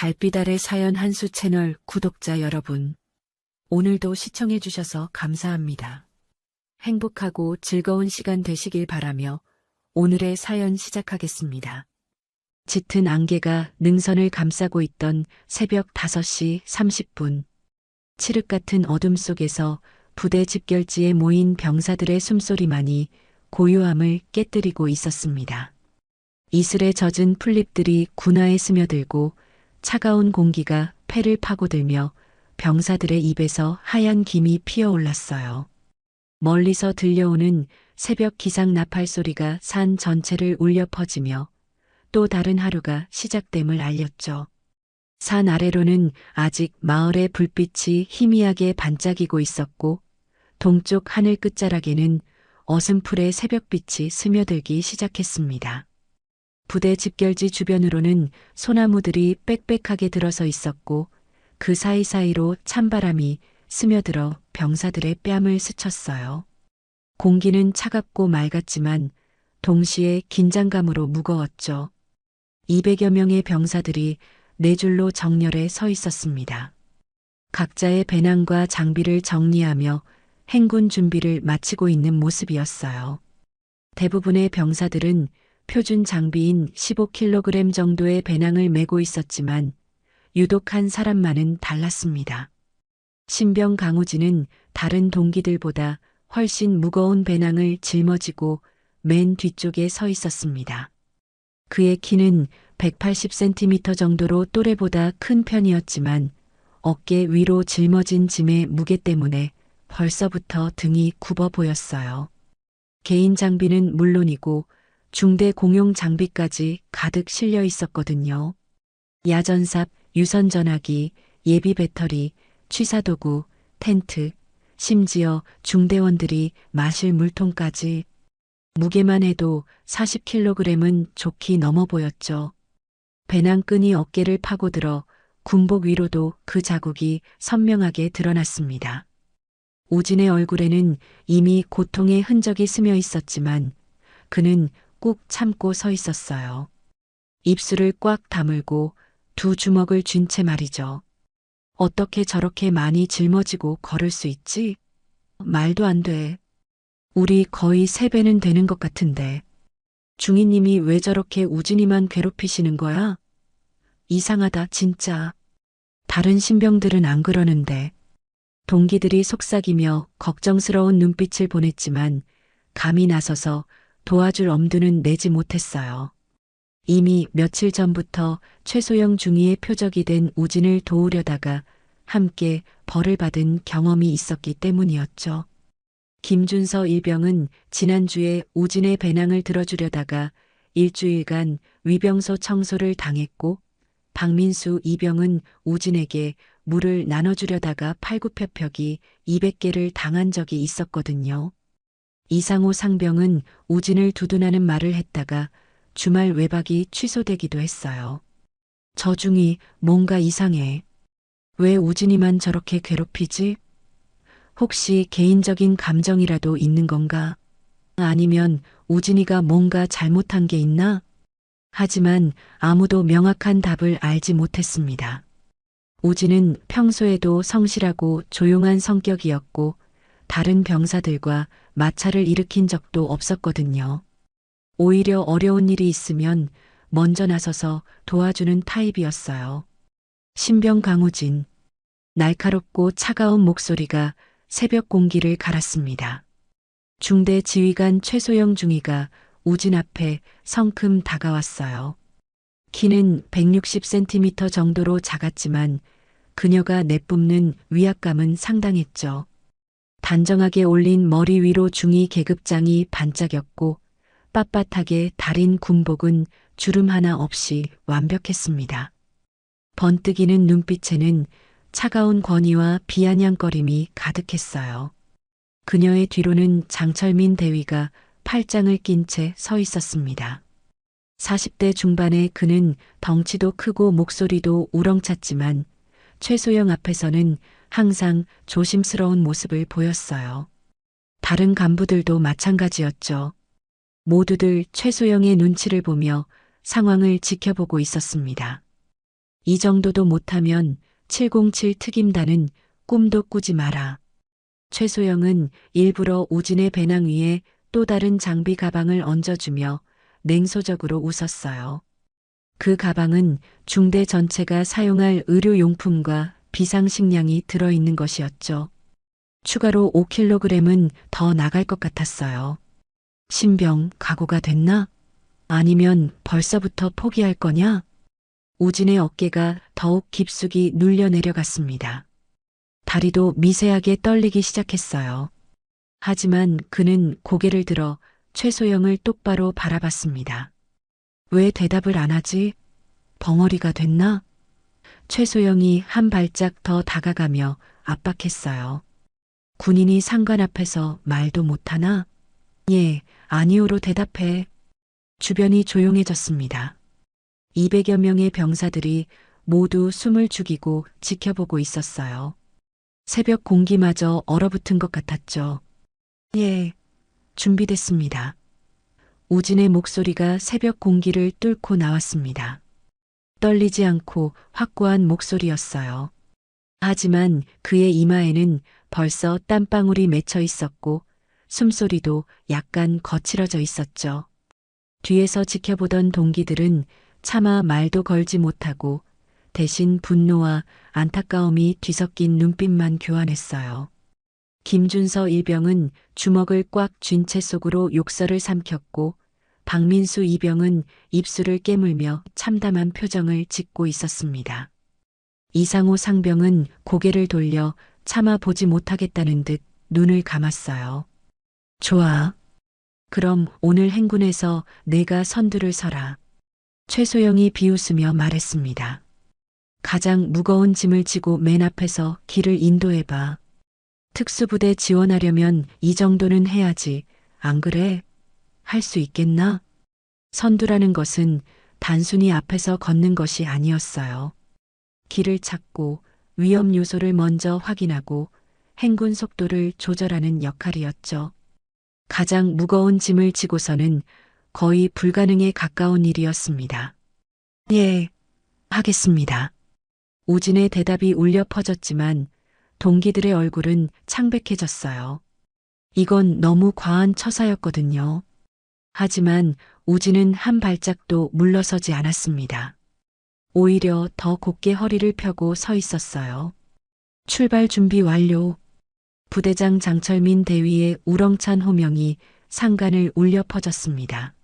달빛 아래 사연 한수 채널 구독자 여러분, 오늘도 시청해주셔서 감사합니다. 행복하고 즐거운 시간 되시길 바라며 오늘의 사연 시작하겠습니다. 짙은 안개가 능선을 감싸고 있던 새벽 5시 30분. 칠흑 같은 어둠 속에서 부대 집결지에 모인 병사들의 숨소리만이 고요함을 깨뜨리고 있었습니다. 이슬에 젖은 풀잎들이 군화에 스며들고 차가운 공기가 폐를 파고들며 병사들의 입에서 하얀 김이 피어올랐어요. 멀리서 들려오는 새벽 기상 나팔 소리가 산 전체를 울려 퍼지며 또 다른 하루가 시작됨을 알렸죠. 산 아래로는 아직 마을의 불빛이 희미하게 반짝이고 있었고 동쪽 하늘 끝자락에는 어슴풀의 새벽빛이 스며들기 시작했습니다. 부대 집결지 주변으로는 소나무들이 빽빽하게 들어서 있었고 그 사이사이로 찬바람이 스며들어 병사들의 뺨을 스쳤어요. 공기는 차갑고 맑았지만 동시에 긴장감으로 무거웠죠. 200여 명의 병사들이 네 줄로 정렬해 서 있었습니다. 각자의 배낭과 장비를 정리하며 행군 준비를 마치고 있는 모습이었어요. 대부분의 병사들은 표준 장비인 15kg 정도의 배낭을 메고 있었지만 유독 한 사람만은 달랐습니다. 신병 강우진은 다른 동기들보다 훨씬 무거운 배낭을 짊어지고 맨 뒤쪽에 서 있었습니다. 그의 키는 180cm 정도로 또래보다 큰 편이었지만 어깨 위로 짊어진 짐의 무게 때문에 벌써부터 등이 굽어 보였어요. 개인 장비는 물론이고 중대 공용 장비까지 가득 실려 있었거든요. 야전삽, 유선전화기, 예비 배터리, 취사도구, 텐트, 심지어 중대원들이 마실 물통까지. 무게만 해도 40kg은 좋게 넘어 보였죠. 배낭끈이 어깨를 파고들어 군복 위로도 그 자국이 선명하게 드러났습니다. 우진의 얼굴에는 이미 고통의 흔적이 스며 있었지만 그는 꾹 참고 서 있었어요. 입술을 꽉 다물고 두 주먹을 쥔 채 말이죠. 어떻게 저렇게 많이 짊어지고 걸을 수 있지? 말도 안 돼. 우리 거의 3배는 되는 것 같은데. 중이님이 왜 저렇게 우진이만 괴롭히시는 거야? 이상하다 진짜. 다른 신병들은 안 그러는데. 동기들이 속삭이며 걱정스러운 눈빛을 보냈지만 감히 나서서 도와줄 엄두는 내지 못했어요. 이미 며칠 전부터 최소영 중위의 표적이 된 우진을 도우려다가 함께 벌을 받은 경험이 있었기 때문이었죠. 김준서 일병은 지난주에 우진의 배낭을 들어주려다가 일주일간 위병소 청소를 당했고 박민수 이병은 우진에게 물을 나눠주려다가 팔굽혀펴기 200개를 당한 적이 있었거든요. 이상호 상병은 우진을 두둔하는 말을 했다가 주말 외박이 취소되기도 했어요. 저 중이 뭔가 이상해. 왜 우진이만 저렇게 괴롭히지? 혹시 개인적인 감정이라도 있는 건가? 아니면 우진이가 뭔가 잘못한 게 있나? 하지만 아무도 명확한 답을 알지 못했습니다. 우진은 평소에도 성실하고 조용한 성격이었고 다른 병사들과 마찰을 일으킨 적도 없었거든요. 오히려 어려운 일이 있으면 먼저 나서서 도와주는 타입이었어요. 신병 강우진. 날카롭고 차가운 목소리가 새벽 공기를 갈았습니다. 중대 지휘관 최소영 중위가 우진 앞에 성큼 다가왔어요. 키는 160cm 정도로 작았지만 그녀가 내뿜는 위압감은 상당했죠. 단정하게 올린 머리 위로 중위 계급장이 반짝였고 빳빳하게 다린 군복은 주름 하나 없이 완벽했습니다. 번뜩이는 눈빛에는 차가운 권위와 비아냥거림이 가득했어요. 그녀의 뒤로는 장철민 대위가 팔짱을 낀 채 서 있었습니다. 40대 중반의 그는 덩치도 크고 목소리도 우렁찼지만 최소영 앞에서는 항상 조심스러운 모습을 보였어요. 다른 간부들도 마찬가지였죠. 모두들 최소영의 눈치를 보며 상황을 지켜보고 있었습니다. 이 정도도 못하면 707 특임단은 꿈도 꾸지 마라. 최소영은 일부러 우진의 배낭 위에 또 다른 장비 가방을 얹어주며 냉소적으로 웃었어요. 그 가방은 중대 전체가 사용할 의료용품과 비상식량이 들어있는 것이었죠. 추가로 5kg은 더 나갈 것 같았어요. 신병 각오가 됐나? 아니면 벌써부터 포기할 거냐? 우진의 어깨가 더욱 깊숙이 눌려 내려갔습니다. 다리도 미세하게 떨리기 시작했어요. 하지만 그는 고개를 들어 최소영을 똑바로 바라봤습니다. 왜 대답을 안 하지? 벙어리가 됐나? 최소영이 한 발짝 더 다가가며 압박했어요. 군인이 상관 앞에서 말도 못하나? 예, 아니오로 대답해. 주변이 조용해졌습니다. 200여 명의 병사들이 모두 숨을 죽이고 지켜보고 있었어요. 새벽 공기마저 얼어붙은 것 같았죠. 예, 준비됐습니다. 우진의 목소리가 새벽 공기를 뚫고 나왔습니다. 떨리지 않고 확고한 목소리였어요. 하지만 그의 이마에는 벌써 땀방울이 맺혀 있었고 숨소리도 약간 거칠어져 있었죠. 뒤에서 지켜보던 동기들은 차마 말도 걸지 못하고 대신 분노와 안타까움이 뒤섞인 눈빛만 교환했어요. 김준서 일병은 주먹을 꽉 쥔 채 속으로 욕설을 삼켰고 박민수 이병은 입술을 깨물며 참담한 표정을 짓고 있었습니다. 이상호 상병은 고개를 돌려 차마 보지 못하겠다는 듯 눈을 감았어요. 좋아. 그럼 오늘 행군에서 내가 선두를 서라. 최소영이 비웃으며 말했습니다. 가장 무거운 짐을 지고 맨 앞에서 길을 인도해봐. 특수부대 지원하려면 이 정도는 해야지. 안 그래? 할 수 있겠나? 선두라는 것은 단순히 앞에서 걷는 것이 아니었어요. 길을 찾고 위험 요소를 먼저 확인하고 행군 속도를 조절하는 역할이었죠. 가장 무거운 짐을 지고서는 거의 불가능에 가까운 일이었습니다. 예, 하겠습니다. 우진의 대답이 울려 퍼졌지만 동기들의 얼굴은 창백해졌어요. 이건 너무 과한 처사였거든요. 하지만 우진은 한 발짝도 물러서지 않았습니다. 오히려 더 곧게 허리를 펴고 서 있었어요. 출발 준비 완료. 부대장 장철민 대위의 우렁찬 호명이 상간을 울려 퍼졌습니다.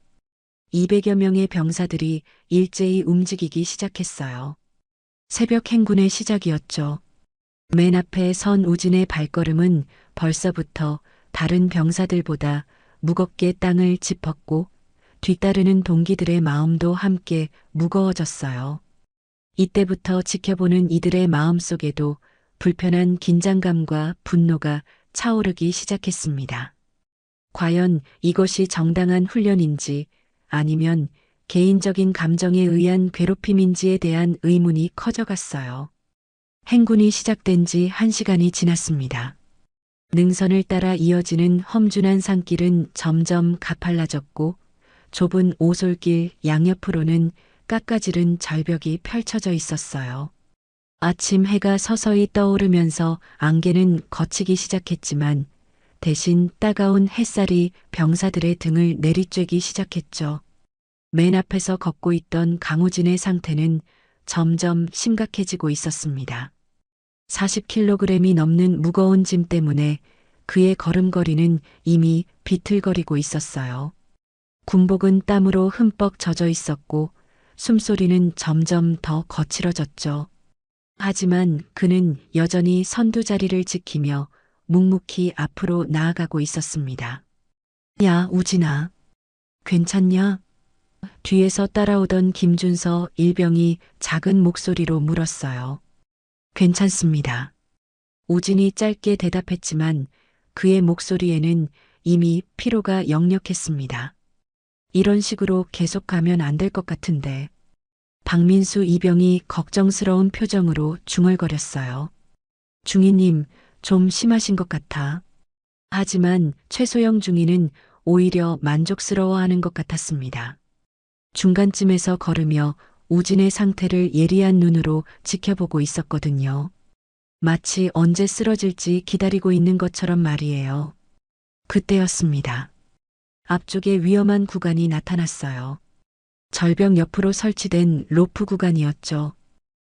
200여 명의 병사들이 일제히 움직이기 시작했어요. 새벽 행군의 시작이었죠. 맨 앞에 선 우진의 발걸음은 벌써부터 다른 병사들보다 무겁게 땅을 짚었고 뒤따르는 동기들의 마음도 함께 무거워졌어요. 이때부터 지켜보는 이들의 마음 속에도 불편한 긴장감과 분노가 차오르기 시작했습니다. 과연 이것이 정당한 훈련인지 아니면 개인적인 감정에 의한 괴롭힘인지에 대한 의문이 커져갔어요. 행군이 시작된 지 1시간이 지났습니다. 능선을 따라 이어지는 험준한 산길은 점점 가팔라졌고 좁은 오솔길 양옆으로는 깎아지른 절벽이 펼쳐져 있었어요. 아침 해가 서서히 떠오르면서 안개는 걷히기 시작했지만 대신 따가운 햇살이 병사들의 등을 내리쬐기 시작했죠. 맨 앞에서 걷고 있던 강우진의 상태는 점점 심각해지고 있었습니다. 40kg이 넘는 무거운 짐 때문에 그의 걸음걸이는 이미 비틀거리고 있었어요. 군복은 땀으로 흠뻑 젖어 있었고 숨소리는 점점 더 거칠어졌죠. 하지만 그는 여전히 선두 자리를 지키며 묵묵히 앞으로 나아가고 있었습니다. 야, 우진아. 괜찮냐? 뒤에서 따라오던 김준서 일병이 작은 목소리로 물었어요. 괜찮습니다. 우진이 짧게 대답했지만 그의 목소리에는 이미 피로가 역력했습니다. 이런 식으로 계속 가면 안 될 것 같은데. 박민수 이병이 걱정스러운 표정으로 중얼거렸어요. 중위님, 좀 심하신 것 같아. 하지만 최소영 중위는 오히려 만족스러워하는 것 같았습니다. 중간쯤에서 걸으며 우진의 상태를 예리한 눈으로 지켜보고 있었거든요. 마치 언제 쓰러질지 기다리고 있는 것처럼 말이에요. 그때였습니다. 앞쪽에 위험한 구간이 나타났어요. 절벽 옆으로 설치된 로프 구간이었죠.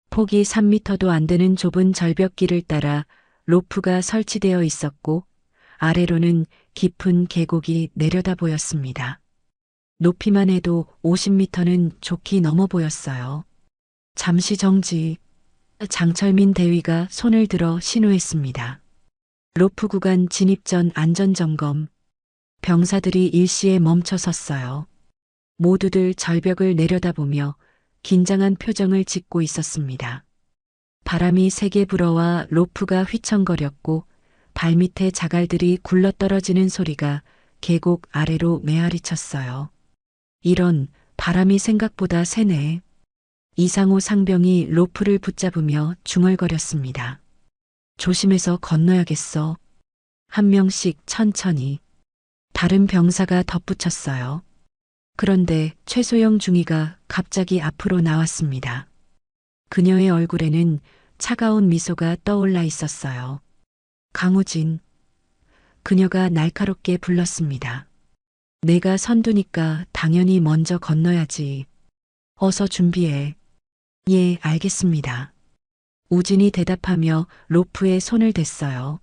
폭이 3m도 안 되는 좁은 절벽길을 따라 로프가 설치되어 있었고 아래로는 깊은 계곡이 내려다 보였습니다. 높이만 해도 50m는 좋게 넘어 보였어요. 잠시 정지. 장철민 대위가 손을 들어 신호했습니다. 로프 구간 진입 전 안전점검. 병사들이 일시에 멈춰 섰어요. 모두들 절벽을 내려다보며 긴장한 표정을 짓고 있었습니다. 바람이 세게 불어와 로프가 휘청거렸고 발밑에 자갈들이 굴러떨어지는 소리가 계곡 아래로 메아리쳤어요. 이런, 바람이 생각보다 세네. 이상호 상병이 로프를 붙잡으며 중얼거렸습니다. 조심해서 건너야겠어. 한 명씩 천천히. 다른 병사가 덧붙였어요. 그런데 최소영 중위가 갑자기 앞으로 나왔습니다. 그녀의 얼굴에는 차가운 미소가 떠올라 있었어요. 강우진. 그녀가 날카롭게 불렀습니다. 내가 선두니까 당연히 먼저 건너야지. 어서 준비해. 예, 알겠습니다. 우진이 대답하며 로프에 손을 댔어요.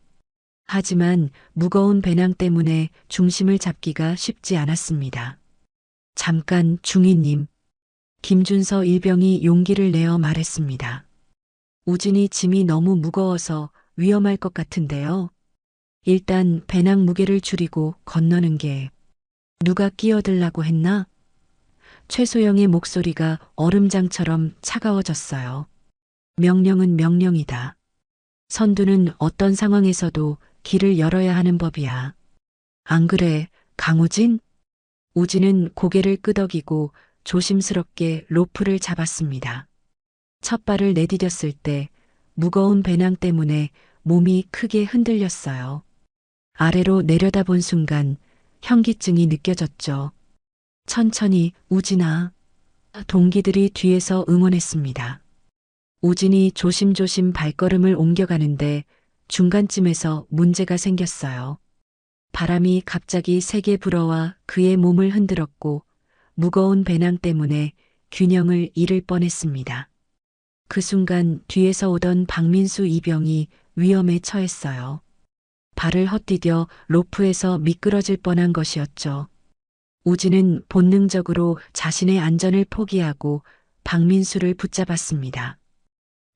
하지만 무거운 배낭 때문에 중심을 잡기가 쉽지 않았습니다. 잠깐, 중위님. 김준서 일병이 용기를 내어 말했습니다. 우진이 짐이 너무 무거워서 위험할 것 같은데요. 일단 배낭 무게를 줄이고 건너는 게. 누가 끼어들라고 했나? 최소영의 목소리가 얼음장처럼 차가워졌어요. 명령은 명령이다. 선두는 어떤 상황에서도 길을 열어야 하는 법이야. 안 그래, 강우진? 우진은 고개를 끄덕이고 조심스럽게 로프를 잡았습니다. 첫 발을 내디뎠을 때 무거운 배낭 때문에 몸이 크게 흔들렸어요. 아래로 내려다본 순간 현기증이 느껴졌죠. 천천히, 우진아. 동기들이 뒤에서 응원했습니다. 우진이 조심조심 발걸음을 옮겨가는데 중간쯤에서 문제가 생겼어요. 바람이 갑자기 세게 불어와 그의 몸을 흔들었고 무거운 배낭 때문에 균형을 잃을 뻔했습니다. 그 순간 뒤에서 오던 박민수 이병이 위험에 처했어요. 발을 헛디뎌 로프에서 미끄러질 뻔한 것이었죠. 우진은 본능적으로 자신의 안전을 포기하고 박민수를 붙잡았습니다.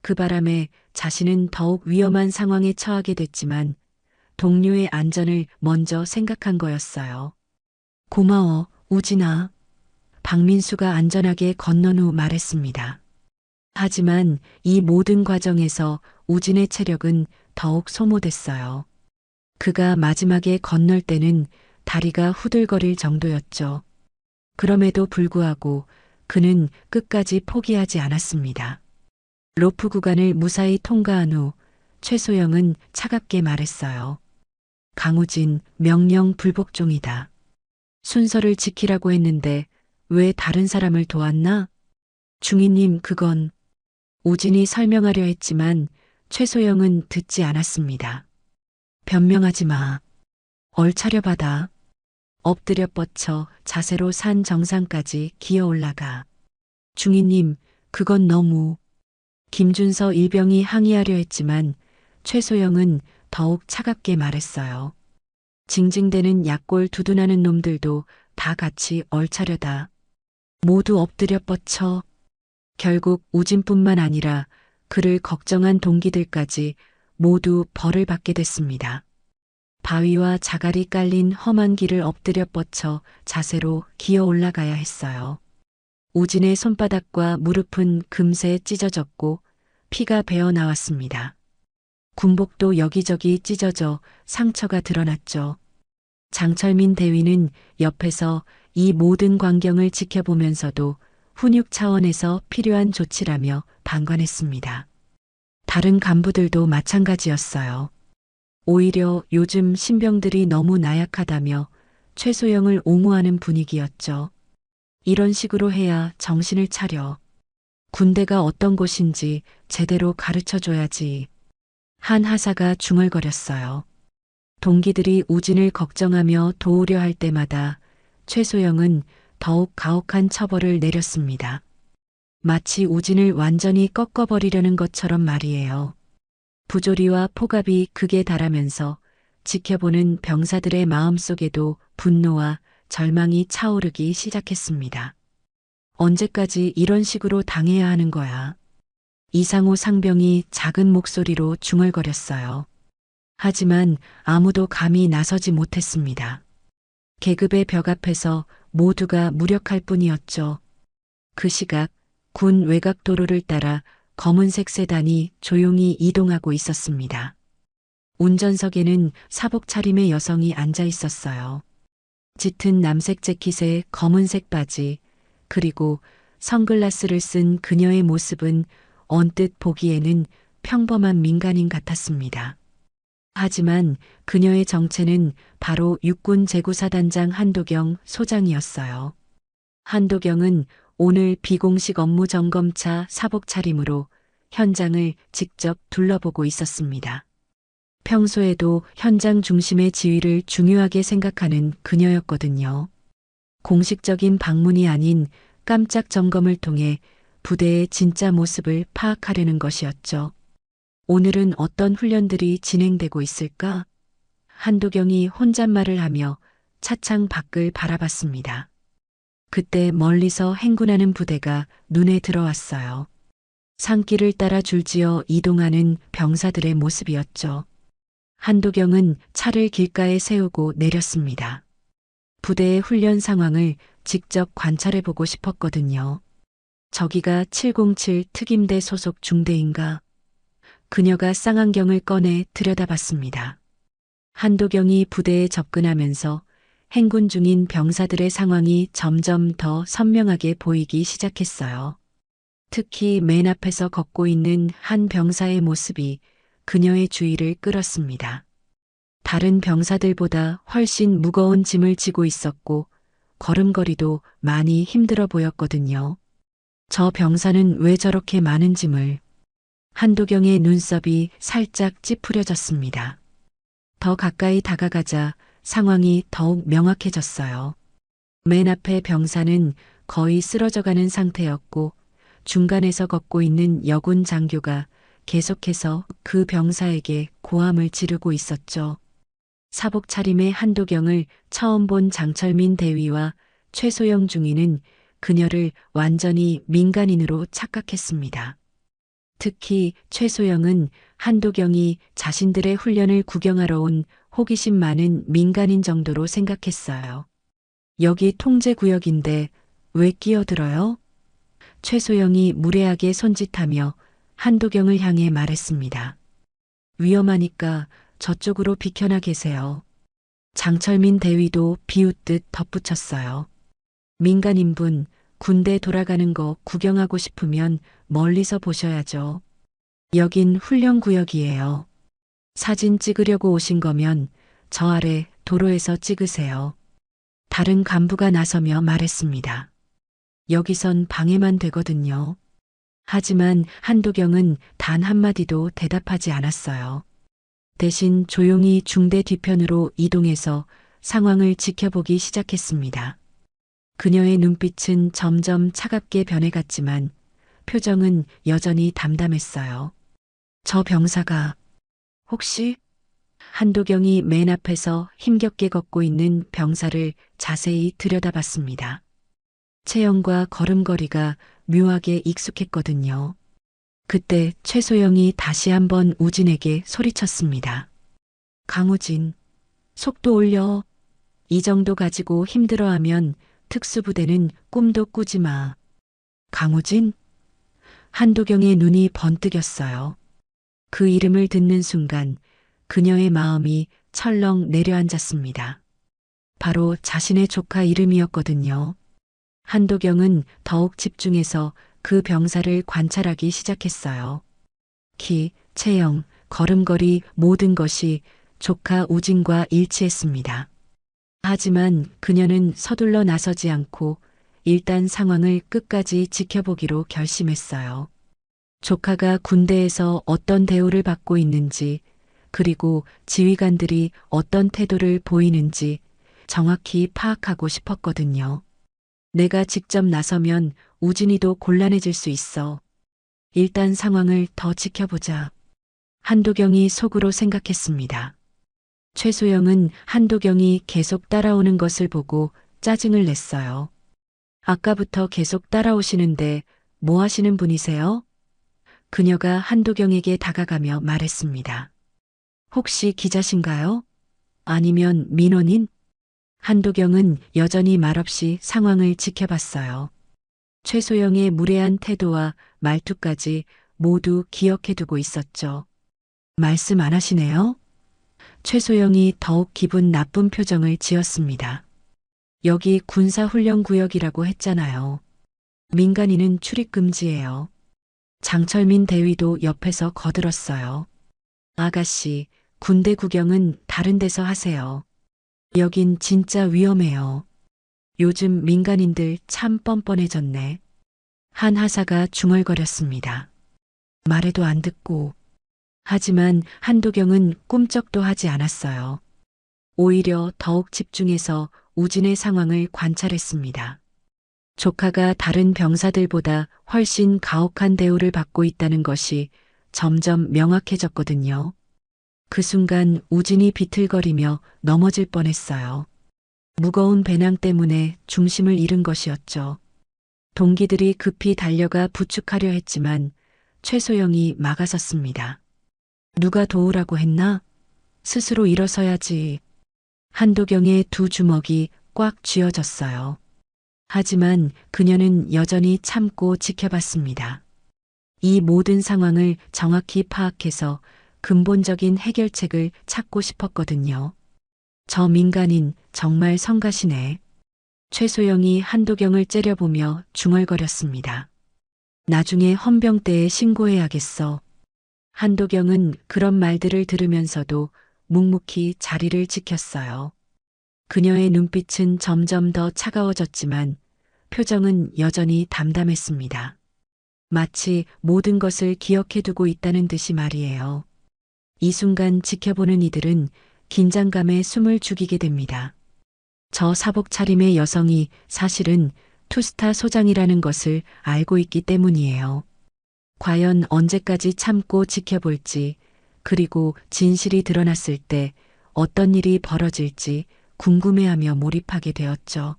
그 바람에 자신은 더욱 위험한 상황에 처하게 됐지만 동료의 안전을 먼저 생각한 거였어요. 고마워, 우진아. 박민수가 안전하게 건넌 후 말했습니다. 하지만 이 모든 과정에서 우진의 체력은 더욱 소모됐어요. 그가 마지막에 건널 때는 다리가 후들거릴 정도였죠. 그럼에도 불구하고 그는 끝까지 포기하지 않았습니다. 로프 구간을 무사히 통과한 후 최소영은 차갑게 말했어요. 강우진, 명령 불복종이다. 순서를 지키라고 했는데 왜 다른 사람을 도왔나? 중위님, 그건. 우진이 설명하려 했지만 최소영은 듣지 않았습니다. 변명하지 마. 얼차려 받아. 엎드려 뻗쳐 자세로 산 정상까지 기어 올라가. 중위님, 그건 너무. 김준서 일병이 항의하려 했지만 최소영은 더욱 차갑게 말했어요. 징징대는 약골 두둔하는 놈들도 다 같이 얼차려다. 모두 엎드려 뻗쳐. 결국 우진뿐만 아니라 그를 걱정한 동기들까지 모두 벌을 받게 됐습니다. 바위와 자갈이 깔린 험한 길을 엎드려 뻗쳐 자세로 기어 올라가야 했어요. 우진의 손바닥과 무릎은 금세 찢어졌고 피가 배어 나왔습니다. 군복도 여기저기 찢어져 상처가 드러났죠. 장철민 대위는 옆에서 이 모든 광경을 지켜보면서도 훈육 차원에서 필요한 조치라며 방관했습니다. 다른 간부들도 마찬가지였어요. 오히려 요즘 신병들이 너무 나약하다며 최소영을 옹호하는 분위기였죠. 이런 식으로 해야 정신을 차려. 군대가 어떤 곳인지 제대로 가르쳐 줘야지. 한 하사가 중얼거렸어요. 동기들이 우진을 걱정하며 도우려 할 때마다 최소영은 더욱 가혹한 처벌을 내렸습니다. 마치 우진을 완전히 꺾어버리려는 것처럼 말이에요. 부조리와 폭압이 극에 달하면서 지켜보는 병사들의 마음속에도 분노와 절망이 차오르기 시작했습니다. 언제까지 이런 식으로 당해야 하는 거야? 이상호 상병이 작은 목소리로 중얼거렸어요. 하지만 아무도 감히 나서지 못했습니다. 계급의 벽 앞에서 모두가 무력할 뿐이었죠. 그 시각 군 외곽도로를 따라 검은색 세단이 조용히 이동하고 있었습니다. 운전석에는 사복 차림의 여성이 앉아 있었어요. 짙은 남색 재킷에 검은색 바지, 그리고 선글라스를 쓴 그녀의 모습은 언뜻 보기에는 평범한 민간인 같았습니다. 하지만 그녀의 정체는 바로 육군 제구사단장 한도경 소장이었어요. 한도경은 오늘 비공식 업무 점검차 사복 차림으로 현장을 직접 둘러보고 있었습니다. 평소에도 현장 중심의 지휘를 중요하게 생각하는 그녀였거든요. 공식적인 방문이 아닌 깜짝 점검을 통해 부대의 진짜 모습을 파악하려는 것이었죠. 오늘은 어떤 훈련들이 진행되고 있을까? 한도경이 혼잣말을 하며 차창 밖을 바라봤습니다. 그때 멀리서 행군하는 부대가 눈에 들어왔어요. 산길을 따라 줄지어 이동하는 병사들의 모습이었죠. 한도경은 차를 길가에 세우고 내렸습니다. 부대의 훈련 상황을 직접 관찰해 보고 싶었거든요. 저기가 707 특임대 소속 중대인가? 그녀가 쌍안경을 꺼내 들여다봤습니다. 한도경이 부대에 접근하면서 행군 중인 병사들의 상황이 점점 더 선명하게 보이기 시작했어요. 특히 맨 앞에서 걷고 있는 한 병사의 모습이 그녀의 주의를 끌었습니다. 다른 병사들보다 훨씬 무거운 짐을 지고 있었고 걸음걸이도 많이 힘들어 보였거든요. 저 병사는 왜 저렇게 많은 짐을? 한도경의 눈썹이 살짝 찌푸려졌습니다. 더 가까이 다가가자 상황이 더욱 명확해졌어요. 맨 앞의 병사는 거의 쓰러져가는 상태였고 중간에서 걷고 있는 여군 장교가 계속해서 그 병사에게 고함을 지르고 있었죠. 사복 차림의 한도경을 처음 본 장철민 대위와 최소영 중위는 그녀를 완전히 민간인으로 착각했습니다. 특히 최소영은 한도경이 자신들의 훈련을 구경하러 온 호기심 많은 민간인 정도로 생각했어요. 여기 통제구역인데 왜 끼어들어요? 최소영이 무례하게 손짓하며 한도경을 향해 말했습니다. 위험하니까 저쪽으로 비켜나 계세요. 장철민 대위도 비웃듯 덧붙였어요. 민간인분, 군대 돌아가는 거 구경하고 싶으면 멀리서 보셔야죠. 여긴 훈련구역이에요. 사진 찍으려고 오신 거면 저 아래 도로에서 찍으세요. 다른 간부가 나서며 말했습니다. 여기선 방해만 되거든요. 하지만 한도경은 단 한마디도 대답하지 않았어요. 대신 조용히 중대 뒤편으로 이동해서 상황을 지켜보기 시작했습니다. 그녀의 눈빛은 점점 차갑게 변해갔지만 표정은 여전히 담담했어요. 저 병사가 혹시? 한도경이 맨 앞에서 힘겹게 걷고 있는 병사를 자세히 들여다봤습니다. 체형과 걸음걸이가 묘하게 익숙했거든요. 그때 최소영이 다시 한번 우진에게 소리쳤습니다. 강우진, 속도 올려. 이 정도 가지고 힘들어하면 특수부대는 꿈도 꾸지 마. 강우진? 한도경의 눈이 번뜩였어요. 그 이름을 듣는 순간 그녀의 마음이 철렁 내려앉았습니다. 바로 자신의 조카 이름이었거든요. 한도경은 더욱 집중해서 그 병사를 관찰하기 시작했어요. 키, 체형, 걸음걸이 모든 것이 조카 우진과 일치했습니다. 하지만 그녀는 서둘러 나서지 않고 일단 상황을 끝까지 지켜보기로 결심했어요. 조카가 군대에서 어떤 대우를 받고 있는지, 그리고 지휘관들이 어떤 태도를 보이는지 정확히 파악하고 싶었거든요. 내가 직접 나서면 우진이도 곤란해질 수 있어. 일단 상황을 더 지켜보자. 한도경이 속으로 생각했습니다. 최소영은 한도경이 계속 따라오는 것을 보고 짜증을 냈어요. 아까부터 계속 따라오시는데 뭐 하시는 분이세요? 그녀가 한도경에게 다가가며 말했습니다. 혹시 기자신가요? 아니면 민원인? 한도경은 여전히 말없이 상황을 지켜봤어요. 최소영의 무례한 태도와 말투까지 모두 기억해두고 있었죠. 말씀 안 하시네요? 최소영이 더욱 기분 나쁜 표정을 지었습니다. 여기 군사훈련구역이라고 했잖아요. 민간인은 출입금지예요. 장철민 대위도 옆에서 거들었어요. 아가씨, 군대 구경은 다른 데서 하세요. 여긴 진짜 위험해요. 요즘 민간인들 참 뻔뻔해졌네. 한 하사가 중얼거렸습니다. 말해도 안 듣고. 하지만 한도경은 꿈쩍도 하지 않았어요. 오히려 더욱 집중해서 우진의 상황을 관찰했습니다. 조카가 다른 병사들보다 훨씬 가혹한 대우를 받고 있다는 것이 점점 명확해졌거든요. 그 순간 우진이 비틀거리며 넘어질 뻔했어요. 무거운 배낭 때문에 중심을 잃은 것이었죠. 동기들이 급히 달려가 부축하려 했지만 최소영이 막아섰습니다. 누가 도우라고 했나? 스스로 일어서야지. 한도경의 두 주먹이 꽉 쥐어졌어요. 하지만 그녀는 여전히 참고 지켜봤습니다. 이 모든 상황을 정확히 파악해서 근본적인 해결책을 찾고 싶었거든요. 저 민간인 정말 성가시네. 최소영이 한도경을 째려보며 중얼거렸습니다. 나중에 헌병대에 신고해야겠어. 한도경은 그런 말들을 들으면서도 묵묵히 자리를 지켰어요. 그녀의 눈빛은 점점 더 차가워졌지만 표정은 여전히 담담했습니다. 마치 모든 것을 기억해두고 있다는 듯이 말이에요. 이 순간 지켜보는 이들은 긴장감에 숨을 죽이게 됩니다. 저 사복 차림의 여성이 사실은 투스타 소장이라는 것을 알고 있기 때문이에요. 과연 언제까지 참고 지켜볼지, 그리고 진실이 드러났을 때 어떤 일이 벌어질지 궁금해하며 몰입하게 되었죠.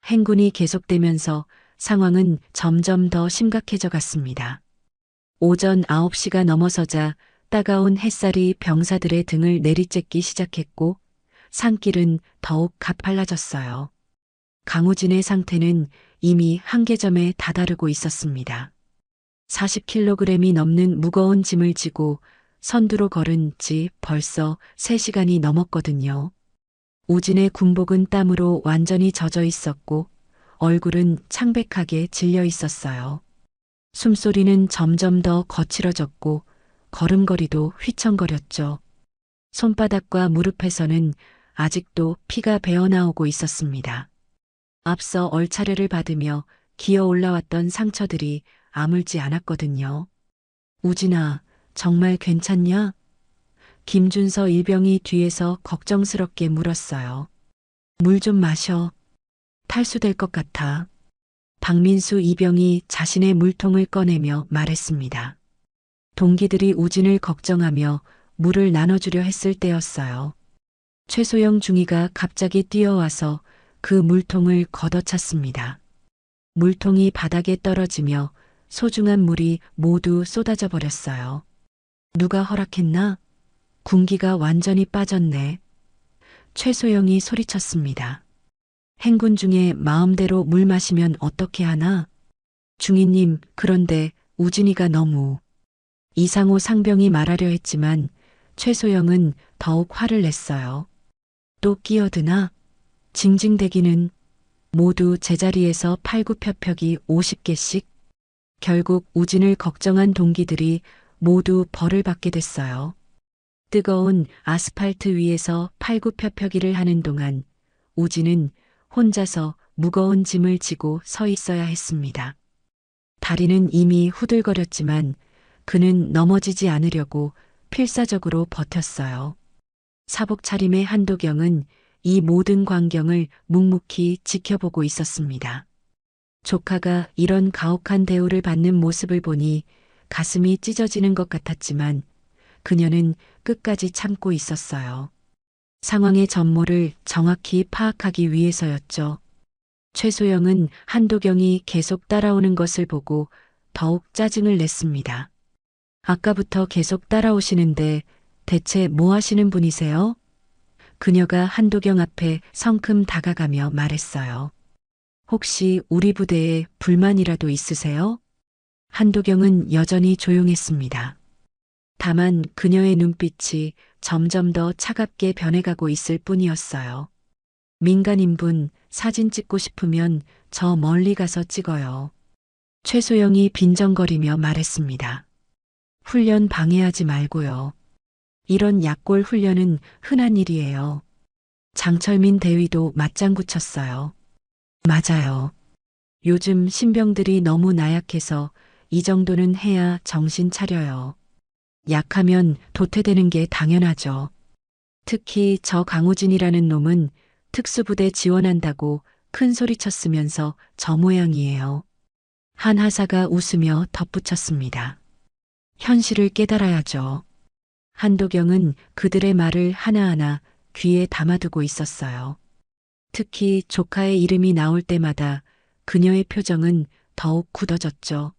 행군이 계속되면서 상황은 점점 더 심각해져 갔습니다. 오전 9시가 넘어서자 따가운 햇살이 병사들의 등을 내리쬐기 시작했고 산길은 더욱 가팔라졌어요. 강우진의 상태는 이미 한계점에 다다르고 있었습니다. 40kg이 넘는 무거운 짐을 지고 선두로 걸은 지 벌써 3시간이 넘었거든요. 우진의 군복은 땀으로 완전히 젖어 있었고 얼굴은 창백하게 질려 있었어요. 숨소리는 점점 더 거칠어졌고 걸음걸이도 휘청거렸죠. 손바닥과 무릎에서는 아직도 피가 배어나오고 있었습니다. 앞서 얼차례를 받으며 기어 올라왔던 상처들이 아물지 않았거든요. 우진아, 정말 괜찮냐? 김준서 일병이 뒤에서 걱정스럽게 물었어요. 물 좀 마셔. 탈수될 것 같아. 박민수 이병이 자신의 물통을 꺼내며 말했습니다. 동기들이 우진을 걱정하며 물을 나눠주려 했을 때였어요. 최소영 중위가 갑자기 뛰어와서 그 물통을 걷어찼습니다. 물통이 바닥에 떨어지며 소중한 물이 모두 쏟아져 버렸어요. 누가 허락했나? 군기가 완전히 빠졌네. 최소영이 소리쳤습니다. 행군 중에 마음대로 물 마시면 어떻게 하나? 중위님, 그런데 우진이가 너무... 이상호 상병이 말하려 했지만 최소영은 더욱 화를 냈어요. 또 끼어드나? 징징대기는 모두 제자리에서 팔굽혀펴기 50개씩. 결국 우진을 걱정한 동기들이 모두 벌을 받게 됐어요. 뜨거운 아스팔트 위에서 팔굽혀펴기를 하는 동안 우진은 혼자서 무거운 짐을 지고 서 있어야 했습니다. 다리는 이미 후들거렸지만 그는 넘어지지 않으려고 필사적으로 버텼어요. 사복 차림의 한도경은 이 모든 광경을 묵묵히 지켜보고 있었습니다. 조카가 이런 가혹한 대우를 받는 모습을 보니 가슴이 찢어지는 것 같았지만 그녀는 끝까지 참고 있었어요. 상황의 전모를 정확히 파악하기 위해서였죠. 최소영은 한도경이 계속 따라오는 것을 보고 더욱 짜증을 냈습니다. 아까부터 계속 따라오시는데 대체 뭐 하시는 분이세요? 그녀가 한도경 앞에 성큼 다가가며 말했어요. 혹시 우리 부대에 불만이라도 있으세요? 한도경은 여전히 조용했습니다. 다만 그녀의 눈빛이 점점 더 차갑게 변해가고 있을 뿐이었어요. 민간인분 사진 찍고 싶으면 저 멀리 가서 찍어요. 최소영이 빈정거리며 말했습니다. 훈련 방해하지 말고요. 이런 약골 훈련은 흔한 일이에요. 장철민 대위도 맞장구 쳤어요. 맞아요. 요즘 신병들이 너무 나약해서 이 정도는 해야 정신 차려요. 약하면 도태되는 게 당연하죠. 특히 저 강우진이라는 놈은 특수부대 지원한다고 큰 소리 쳤으면서 저 모양이에요. 한 하사가 웃으며 덧붙였습니다. 현실을 깨달아야죠. 한도경은 그들의 말을 하나하나 귀에 담아두고 있었어요. 특히 조카의 이름이 나올 때마다 그녀의 표정은 더욱 굳어졌죠.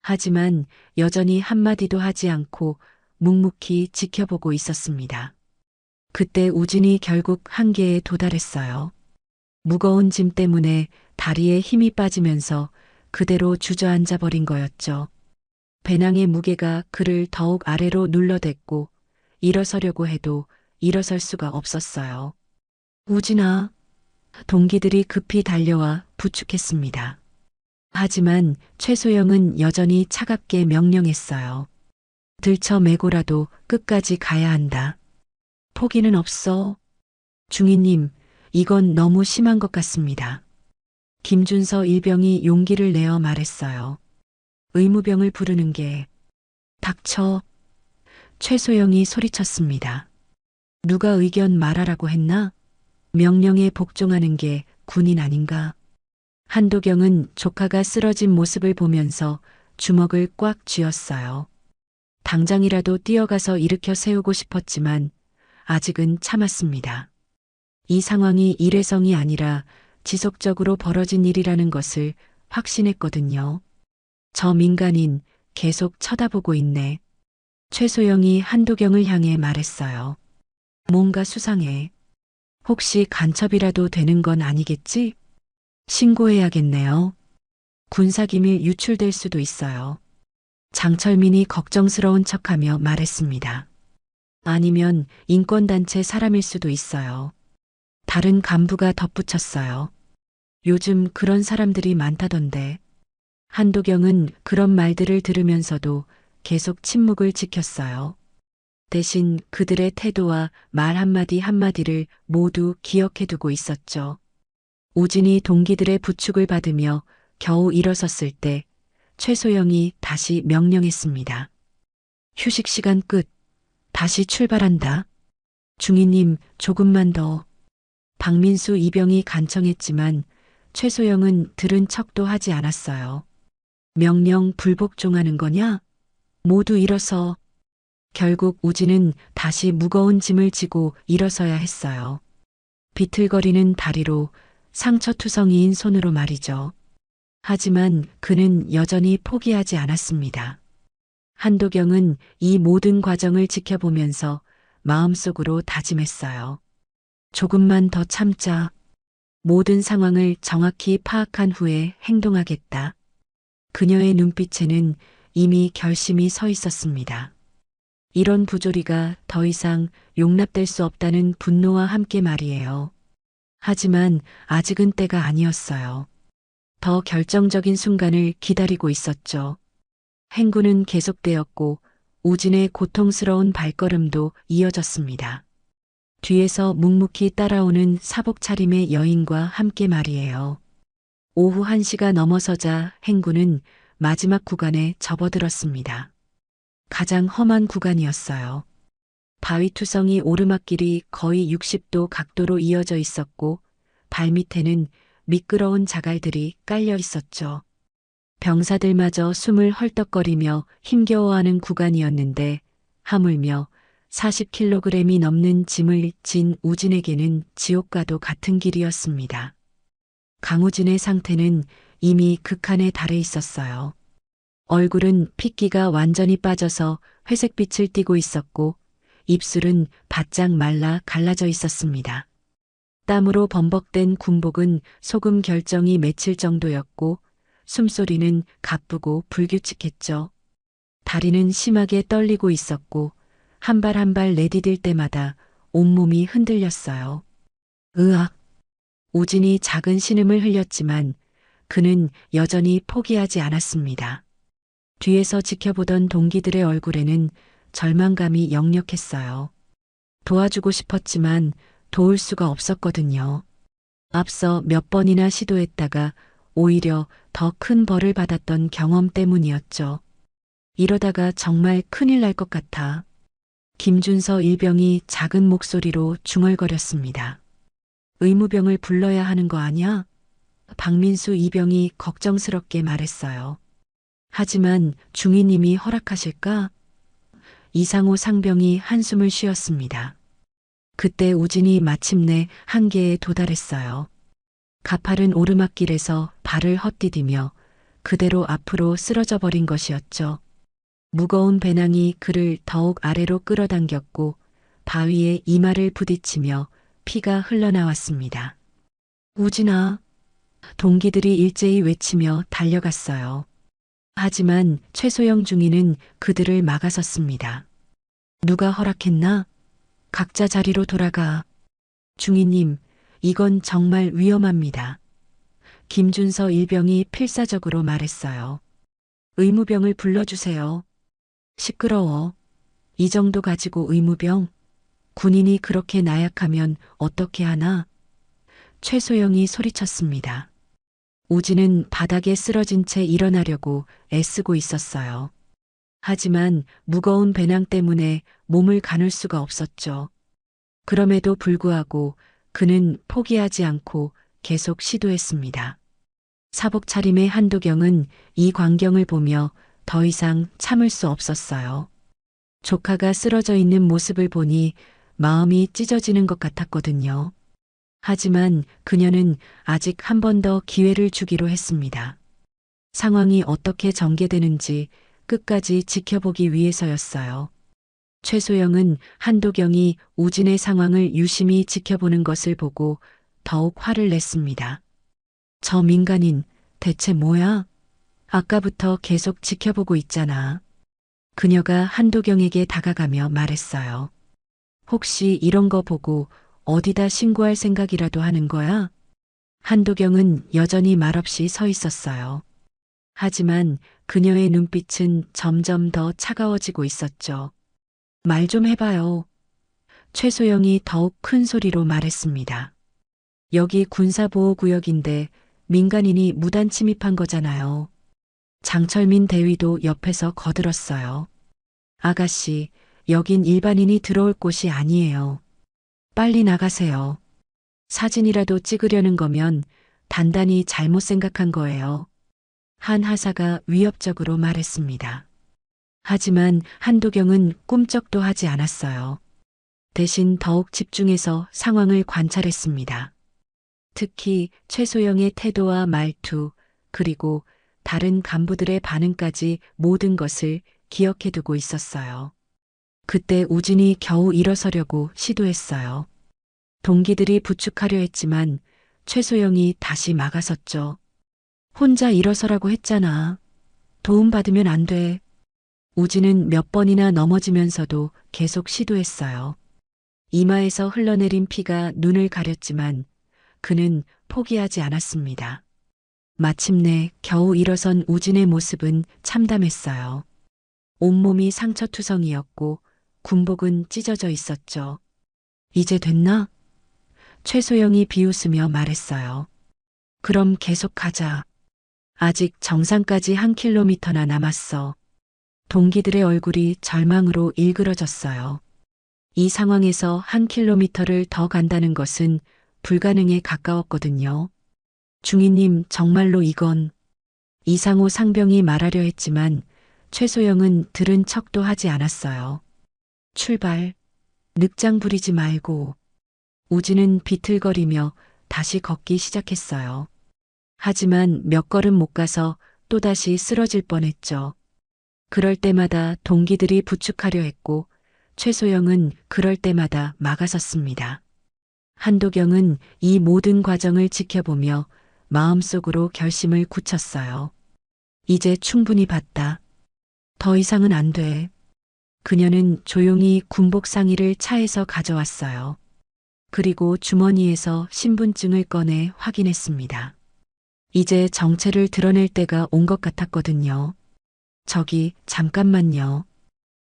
하지만 여전히 한마디도 하지 않고 묵묵히 지켜보고 있었습니다. 그때 우진이 결국 한계에 도달했어요. 무거운 짐 때문에 다리에 힘이 빠지면서 그대로 주저앉아 버린 거였죠. 배낭의 무게가 그를 더욱 아래로 눌러댔고 일어서려고 해도 일어설 수가 없었어요. 우진아, 동기들이 급히 달려와 부축했습니다. 하지만 최소영은 여전히 차갑게 명령했어요. 들쳐매고라도 끝까지 가야 한다. 포기는 없어. 중위님, 이건 너무 심한 것 같습니다. 김준서 일병이 용기를 내어 말했어요. 의무병을 부르는 게 닥쳐. 최소영이 소리쳤습니다. 누가 의견 말하라고 했나? 명령에 복종하는 게 군인 아닌가? 한도경은 조카가 쓰러진 모습을 보면서 주먹을 꽉 쥐었어요. 당장이라도 뛰어가서 일으켜 세우고 싶었지만 아직은 참았습니다. 이 상황이 일회성이 아니라 지속적으로 벌어진 일이라는 것을 확신했거든요. 저 민간인 계속 쳐다보고 있네. 최소영이 한도경을 향해 말했어요. 뭔가 수상해. 혹시 간첩이라도 되는 건 아니겠지? 신고해야겠네요. 군사기밀 유출될 수도 있어요. 장철민이 걱정스러운 척하며 말했습니다. 아니면 인권단체 사람일 수도 있어요. 다른 간부가 덧붙였어요. 요즘 그런 사람들이 많다던데. 한도경은 그런 말들을 들으면서도 계속 침묵을 지켰어요. 대신 그들의 태도와 말 한마디 한마디를 모두 기억해두고 있었죠. 우진이 동기들의 부축을 받으며 겨우 일어섰을 때 최소영이 다시 명령했습니다. 휴식 시간 끝. 다시 출발한다. 중위님, 조금만 더. 박민수 이병이 간청했지만 최소영은 들은 척도 하지 않았어요. 명령 불복종하는 거냐? 모두 일어서. 결국 우진은 다시 무거운 짐을 지고 일어서야 했어요. 비틀거리는 다리로 상처투성이인 손으로 말이죠. 하지만 그는 여전히 포기하지 않았습니다. 한도경은 이 모든 과정을 지켜보면서 마음속으로 다짐했어요. 조금만 더 참자. 모든 상황을 정확히 파악한 후에 행동하겠다. 그녀의 눈빛에는 이미 결심이 서 있었습니다. 이런 부조리가 더 이상 용납될 수 없다는 분노와 함께 말이에요. 하지만 아직은 때가 아니었어요. 더 결정적인 순간을 기다리고 있었죠. 행군은 계속되었고 우진의 고통스러운 발걸음도 이어졌습니다. 뒤에서 묵묵히 따라오는 사복 차림의 여인과 함께 말이에요. 오후 1시가 넘어서자 행군은 마지막 구간에 접어들었습니다. 가장 험한 구간이었어요. 바위투성이 오르막길이 거의 60도 각도로 이어져 있었고 발밑에는 미끄러운 자갈들이 깔려 있었죠. 병사들마저 숨을 헐떡거리며 힘겨워하는 구간이었는데 하물며 40kg이 넘는 짐을 진 우진에게는 지옥과도 같은 길이었습니다. 강우진의 상태는 이미 극한에 달해 있었어요. 얼굴은 핏기가 완전히 빠져서 회색빛을 띠고 있었고 입술은 바짝 말라 갈라져 있었습니다. 땀으로 범벅된 군복은 소금 결정이 맺힐 정도였고 숨소리는 가쁘고 불규칙했죠. 다리는 심하게 떨리고 있었고 한 발 한 발 내디딜 때마다 온몸이 흔들렸어요. 으악! 우진이 작은 신음을 흘렸지만 그는 여전히 포기하지 않았습니다. 뒤에서 지켜보던 동기들의 얼굴에는 절망감이 역력했어요. 도와주고 싶었지만 도울 수가 없었거든요. 앞서 몇 번이나 시도했다가 오히려 더 큰 벌을 받았던 경험 때문이었죠. 이러다가 정말 큰일 날 것 같아. 김준서 일병이 작은 목소리로 중얼거렸습니다. 의무병을 불러야 하는 거 아니야? 박민수 이병이 걱정스럽게 말했어요. 하지만 중위님이 허락하실까? 이상호 상병이 한숨을 쉬었습니다. 그때 우진이 마침내 한계에 도달했어요. 가파른 오르막길에서 발을 헛디디며 그대로 앞으로 쓰러져 버린 것이었죠. 무거운 배낭이 그를 더욱 아래로 끌어당겼고 바위에 이마를 부딪히며 피가 흘러나왔습니다. 우진아! 동기들이 일제히 외치며 달려갔어요. 하지만 최소영 중위는 그들을 막아섰습니다. 누가 허락했나? 각자 자리로 돌아가. 중위님, 이건 정말 위험합니다. 김준서 일병이 필사적으로 말했어요. 의무병을 불러주세요. 시끄러워. 이 정도 가지고 의무병? 군인이 그렇게 나약하면 어떻게 하나? 최소영이 소리쳤습니다. 우진은 바닥에 쓰러진 채 일어나려고 애쓰고 있었어요. 하지만 무거운 배낭 때문에 몸을 가눌 수가 없었죠. 그럼에도 불구하고 그는 포기하지 않고 계속 시도했습니다. 사복 차림의 한도경은 이 광경을 보며 더 이상 참을 수 없었어요. 조카가 쓰러져 있는 모습을 보니 마음이 찢어지는 것 같았거든요. 하지만 그녀는 아직 한 번 더 기회를 주기로 했습니다. 상황이 어떻게 전개되는지 끝까지 지켜보기 위해서였어요. 최소영은 한도경이 우진의 상황을 유심히 지켜보는 것을 보고 더욱 화를 냈습니다. 저 민간인 대체 뭐야? 아까부터 계속 지켜보고 있잖아. 그녀가 한도경에게 다가가며 말했어요. 혹시 이런 거 보고 어디다 신고할 생각이라도 하는 거야? 한도경은 여전히 말없이 서 있었어요. 하지만 그녀의 눈빛은 점점 더 차가워지고 있었죠. 말 좀 해봐요. 최소영이 더욱 큰 소리로 말했습니다. 여기 군사보호구역인데 민간인이 무단 침입한 거잖아요. 장철민 대위도 옆에서 거들었어요. 아가씨, 여긴 일반인이 들어올 곳이 아니에요. 빨리 나가세요. 사진이라도 찍으려는 거면 단단히 잘못 생각한 거예요. 한 하사가 위협적으로 말했습니다. 하지만 한도경은 꿈쩍도 하지 않았어요. 대신 더욱 집중해서 상황을 관찰했습니다. 특히 최소영의 태도와 말투, 그리고 다른 간부들의 반응까지 모든 것을 기억해두고 있었어요. 그때 우진이 겨우 일어서려고 시도했어요. 동기들이 부축하려 했지만 최소영이 다시 막아섰죠. 혼자 일어서라고 했잖아. 도움받으면 안 돼. 우진은 몇 번이나 넘어지면서도 계속 시도했어요. 이마에서 흘러내린 피가 눈을 가렸지만 그는 포기하지 않았습니다. 마침내 겨우 일어선 우진의 모습은 참담했어요. 온몸이 상처투성이었고 군복은 찢어져 있었죠. 이제 됐나? 최소영이 비웃으며 말했어요. 그럼 계속 가자. 아직 정상까지 1km나 남았어. 동기들의 얼굴이 절망으로 일그러졌어요. 이 상황에서 1km를 더 간다는 것은 불가능에 가까웠거든요. 중위님, 정말로 이건. 이상호 상병이 말하려 했지만 최소영은 들은 척도 하지 않았어요. 출발. 늑장 부리지 말고. 우진은 비틀거리며 다시 걷기 시작했어요. 하지만 몇 걸음 못 가서 또다시 쓰러질 뻔했죠. 그럴 때마다 동기들이 부축하려 했고 최소영은 그럴 때마다 막아섰습니다. 한도경은 이 모든 과정을 지켜보며 마음속으로 결심을 굳혔어요. 이제 충분히 봤다. 더 이상은 안 돼. 그녀는 조용히 군복 상의를 차에서 가져왔어요. 그리고 주머니에서 신분증을 꺼내 확인했습니다. 이제 정체를 드러낼 때가 온 것 같았거든요. 저기, 잠깐만요.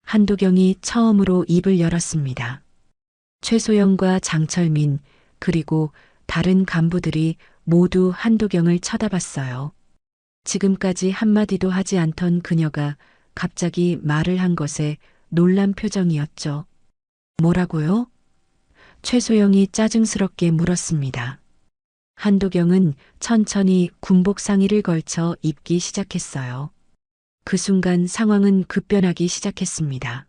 한도경이 처음으로 입을 열었습니다. 최소영과 장철민, 그리고 다른 간부들이 모두 한도경을 쳐다봤어요. 지금까지 한마디도 하지 않던 그녀가 갑자기 말을 한 것에 놀란 표정이었죠. 뭐라고요? 최소영이 짜증스럽게 물었습니다. 한도경은 천천히 군복 상의를 걸쳐 입기 시작했어요. 그 순간 상황은 급변하기 시작했습니다.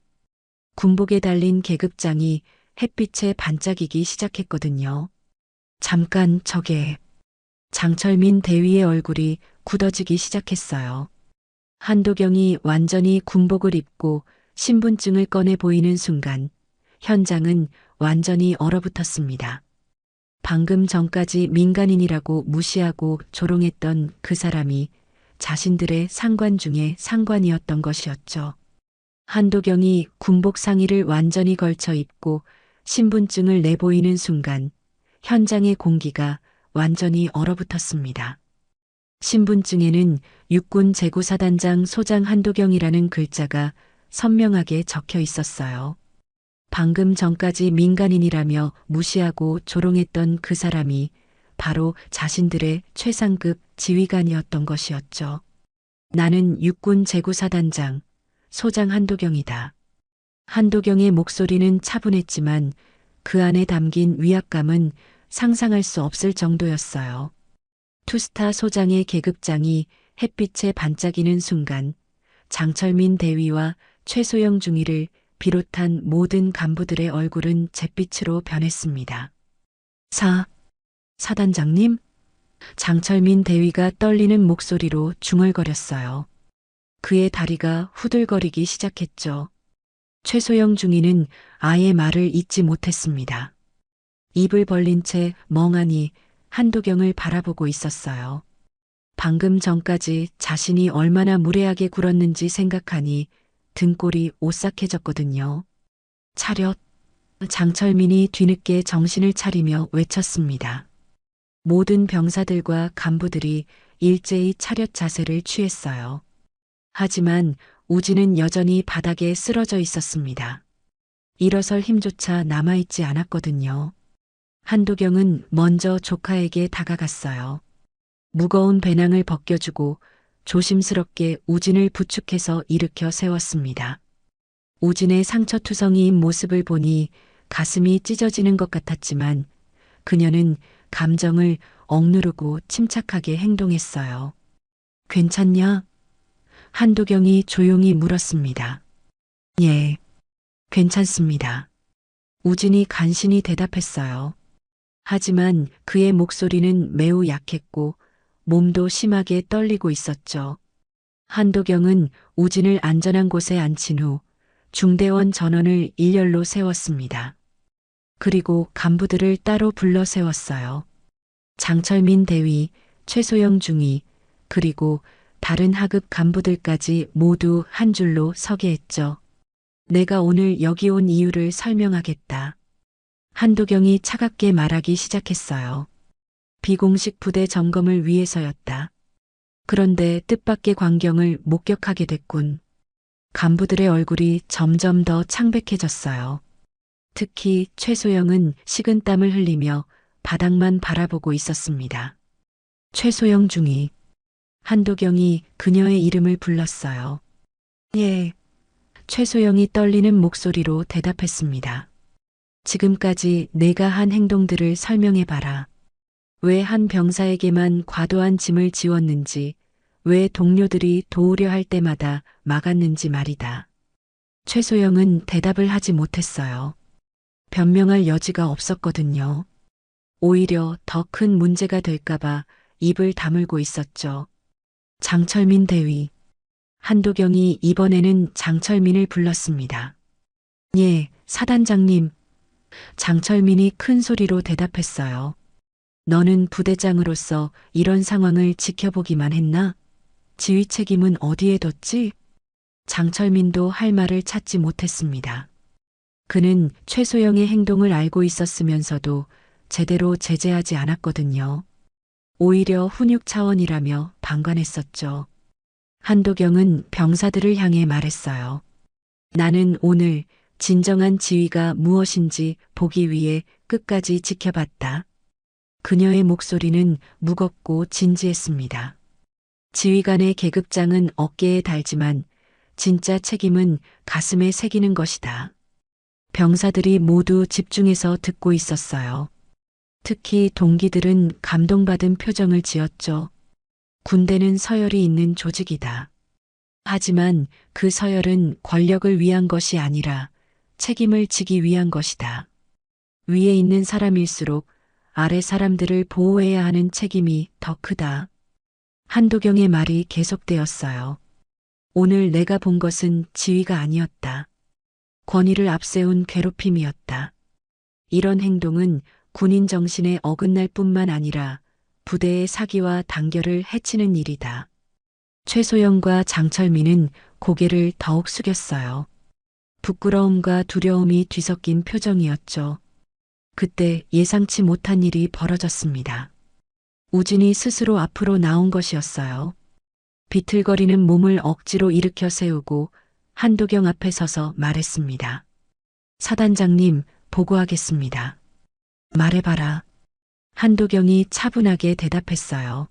군복에 달린 계급장이 햇빛에 반짝이기 시작했거든요. 잠깐 저게. 장철민 대위의 얼굴이 굳어지기 시작했어요. 한도경이 완전히 군복을 입고 신분증을 꺼내 보이는 순간 현장은 완전히 얼어붙었습니다. 방금 전까지 민간인이라고 무시하고 조롱했던 그 사람이 자신들의 상관 중에 상관이었던 것이었죠. 한도경이 군복 상의를 완전히 걸쳐 입고 신분증을 내보이는 순간 현장의 공기가 완전히 얼어붙었습니다. 신분증에는 육군 제구사단장 소장 한도경이라는 글자가 선명하게 적혀 있었어요. 방금 전까지 민간인이라며 무시하고 조롱했던 그 사람이 바로 자신들의 최상급 지휘관이었던 것이었죠. 나는 육군 제구사단장 소장 한도경이다. 한도경의 목소리는 차분했지만 그 안에 담긴 위압감은 상상할 수 없을 정도였어요. 투스타 소장의 계급장이 햇빛에 반짝이는 순간 장철민 대위와 최소영 중위를 비롯한 모든 간부들의 얼굴은 잿빛으로 변했습니다. 사단장님? 장철민 대위가 떨리는 목소리로 중얼거렸어요. 그의 다리가 후들거리기 시작했죠. 최소영 중위는 아예 말을 잇지 못했습니다. 입을 벌린 채 멍하니 한도경을 바라보고 있었어요. 방금 전까지 자신이 얼마나 무례하게 굴었는지 생각하니 등골이 오싹해졌거든요. 차렷! 장철민이 뒤늦게 정신을 차리며 외쳤습니다. 모든 병사들과 간부들이 일제히 차렷 자세를 취했어요. 하지만 우진은 여전히 바닥에 쓰러져 있었습니다. 일어설 힘조차 남아있지 않았거든요. 한도경은 먼저 조카에게 다가갔어요. 무거운 배낭을 벗겨주고 조심스럽게 우진을 부축해서 일으켜 세웠습니다. 우진의 상처투성이인 모습을 보니 가슴이 찢어지는 것 같았지만 그녀는 감정을 억누르고 침착하게 행동했어요. 괜찮냐? 한도경이 조용히 물었습니다. 예, 괜찮습니다. 우진이 간신히 대답했어요. 하지만 그의 목소리는 매우 약했고 몸도 심하게 떨리고 있었죠. 한도경은 우진을 안전한 곳에 앉힌 후 중대원 전원을 일렬로 세웠습니다. 그리고 간부들을 따로 불러 세웠어요. 장철민 대위, 최소영 중위, 그리고 다른 하급 간부들까지 모두 한 줄로 서게 했죠. 내가 오늘 여기 온 이유를 설명하겠다. 한도경이 차갑게 말하기 시작했어요. 비공식 부대 점검을 위해서였다. 그런데 뜻밖의 광경을 목격하게 됐군. 간부들의 얼굴이 점점 더 창백해졌어요. 특히 최소영은 식은땀을 흘리며 바닥만 바라보고 있었습니다. 최소영 중이 한도경이 그녀의 이름을 불렀어요. 예. 최소영이 떨리는 목소리로 대답했습니다. 지금까지 내가 한 행동들을 설명해봐라. 왜 한 병사에게만 과도한 짐을 지웠는지, 왜 동료들이 도우려 할 때마다 막았는지 말이다. 최소영은 대답을 하지 못했어요. 변명할 여지가 없었거든요. 오히려 더 큰 문제가 될까봐 입을 다물고 있었죠. 장철민 대위. 한도경이 이번에는 장철민을 불렀습니다. 예, 사단장님. 장철민이 큰 소리로 대답했어요. 너는 부대장으로서 이런 상황을 지켜보기만 했나? 지휘 책임은 어디에 뒀지? 장철민도 할 말을 찾지 못했습니다. 그는 최소영의 행동을 알고 있었으면서도 제대로 제재하지 않았거든요. 오히려 훈육 차원이라며 방관했었죠. 한도경은 병사들을 향해 말했어요. 나는 오늘 진정한 지휘가 무엇인지 보기 위해 끝까지 지켜봤다. 그녀의 목소리는 무겁고 진지했습니다. 지휘관의 계급장은 어깨에 달지만 진짜 책임은 가슴에 새기는 것이다. 병사들이 모두 집중해서 듣고 있었어요. 특히 동기들은 감동받은 표정을 지었죠. 군대는 서열이 있는 조직이다. 하지만 그 서열은 권력을 위한 것이 아니라 책임을 지기 위한 것이다. 위에 있는 사람일수록 아래 사람들을 보호해야 하는 책임이 더 크다. 한도경의 말이 계속되었어요. 오늘 내가 본 것은 지위가 아니었다. 권위를 앞세운 괴롭힘이었다. 이런 행동은 군인 정신에 어긋날 뿐만 아니라 부대의 사기와 단결을 해치는 일이다. 최소영과 장철민은 고개를 더욱 숙였어요. 부끄러움과 두려움이 뒤섞인 표정이었죠. 그때 예상치 못한 일이 벌어졌습니다. 우진이 스스로 앞으로 나온 것이었어요. 비틀거리는 몸을 억지로 일으켜 세우고 한도경 앞에 서서 말했습니다. 사단장님, 보고하겠습니다. 말해봐라. 한도경이 차분하게 대답했어요.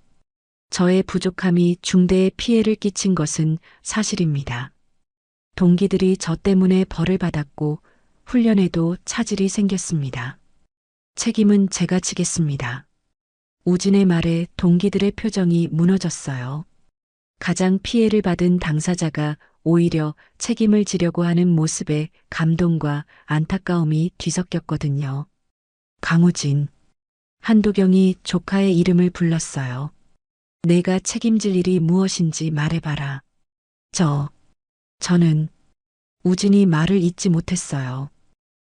저의 부족함이 중대의 피해를 끼친 것은 사실입니다. 동기들이 저 때문에 벌을 받았고 훈련에도 차질이 생겼습니다. 책임은 제가 지겠습니다. 우진의 말에 동기들의 표정이 무너졌어요. 가장 피해를 받은 당사자가 오히려 책임을 지려고 하는 모습에 감동과 안타까움이 뒤섞였거든요. 강우진. 한도경이 조카의 이름을 불렀어요. 내가 책임질 일이 무엇인지 말해봐라. 저는 우진이 말을 잇지 못했어요.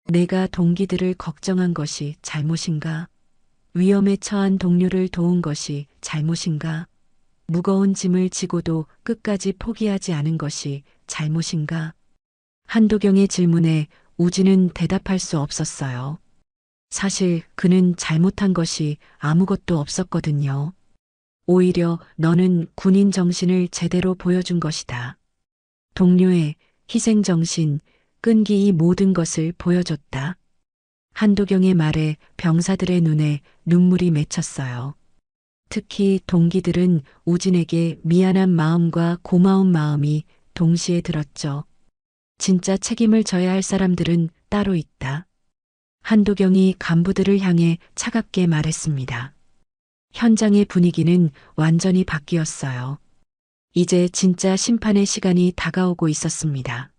내가 동기들을 걱정한 것이 잘못인가? 위험에 처한 동료를 도운 것이 잘못인가? 무거운 짐을 지고도 끝까지 포기하지 않은 것이 잘못인가? 한도경의 질문에 우진은 대답할 수 없었어요. 사실 그는 잘못한 것이 아무것도 없었거든요. 오히려 너는 군인 정신을 제대로 보여준 것이다. 동료의 희생정신, 끈기 이 모든 것을 보여줬다. 한도경의 말에 병사들의 눈에 눈물이 맺혔어요. 특히 동기들은 우진에게 미안한 마음과 고마운 마음이 동시에 들었죠. 진짜 책임을 져야 할 사람들은 따로 있다. 한도경이 간부들을 향해 차갑게 말했습니다. 현장의 분위기는 완전히 바뀌었어요. 이제 진짜 심판의 시간이 다가오고 있었습니다.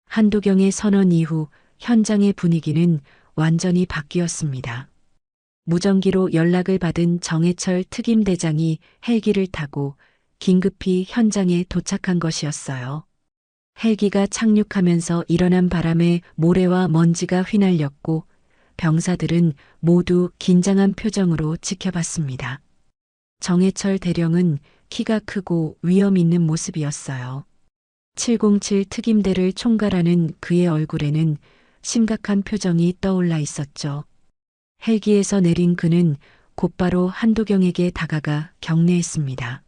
한도경의 선언 이후 현장의 분위기는 완전히 바뀌었습니다. 무전기로 연락을 받은 정해철 특임대장이 헬기를 타고 긴급히 현장에 도착한 것이었어요. 헬기가 착륙하면서 일어난 바람에 모래와 먼지가 휘날렸고 병사들은 모두 긴장한 표정으로 지켜봤습니다. 정해철 대령은 키가 크고 위험 있는 모습이었어요. 707 특임대를 총괄하는 그의 얼굴에는 심각한 표정이 떠올라 있었죠. 헬기에서 내린 그는 곧바로 한도경에게 다가가 격려했습니다.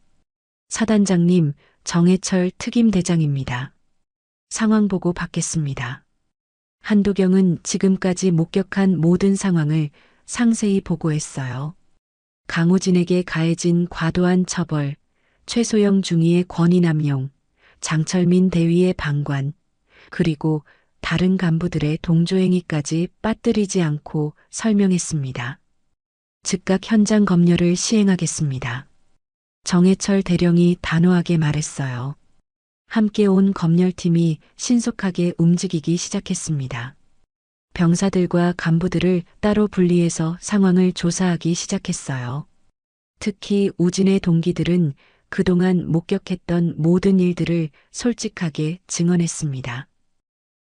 사단장님, 정해철 특임대장입니다. 상황 보고 받겠습니다. 한도경은 지금까지 목격한 모든 상황을 상세히 보고했어요. 강우진에게 가해진 과도한 처벌, 최소영 중위의 권위 남용, 장철민 대위의 방관, 그리고 다른 간부들의 동조행위까지 빠뜨리지 않고 설명했습니다. 즉각 현장 검열을 시행하겠습니다. 정해철 대령이 단호하게 말했어요. 함께 온 검열팀이 신속하게 움직이기 시작했습니다. 병사들과 간부들을 따로 분리해서 상황을 조사하기 시작했어요. 특히 우진의 동기들은 그동안 목격했던 모든 일들을 솔직하게 증언했습니다.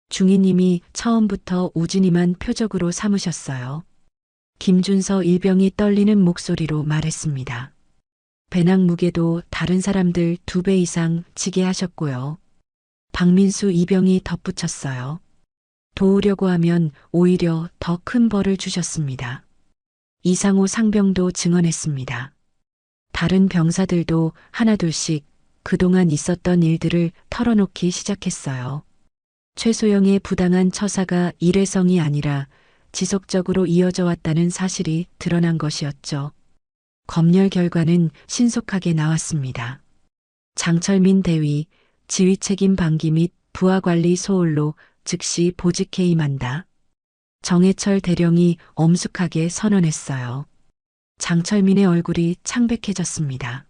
중위님이 처음부터 우진이만 표적으로 삼으셨어요. 김준서 일병이 떨리는 목소리로 말했습니다. 배낭 무게도 다른 사람들 2배 이상 지게 하셨고요. 박민수 이병이 덧붙였어요. 도우려고 하면 오히려 더 큰 벌을 주셨습니다. 이상호 상병도 증언했습니다. 다른 병사들도 하나둘씩 그동안 있었던 일들을 털어놓기 시작했어요. 최소영의 부당한 처사가 일회성이 아니라 지속적으로 이어져 왔다는 사실이 드러난 것이었죠. 검열 결과는 신속하게 나왔습니다. 장철민 대위, 지휘책임 방기 및 부하관리 소홀로 즉시 보직해임한다. 정해철 대령이 엄숙하게 선언했어요. 장철민의 얼굴이 창백해졌습니다.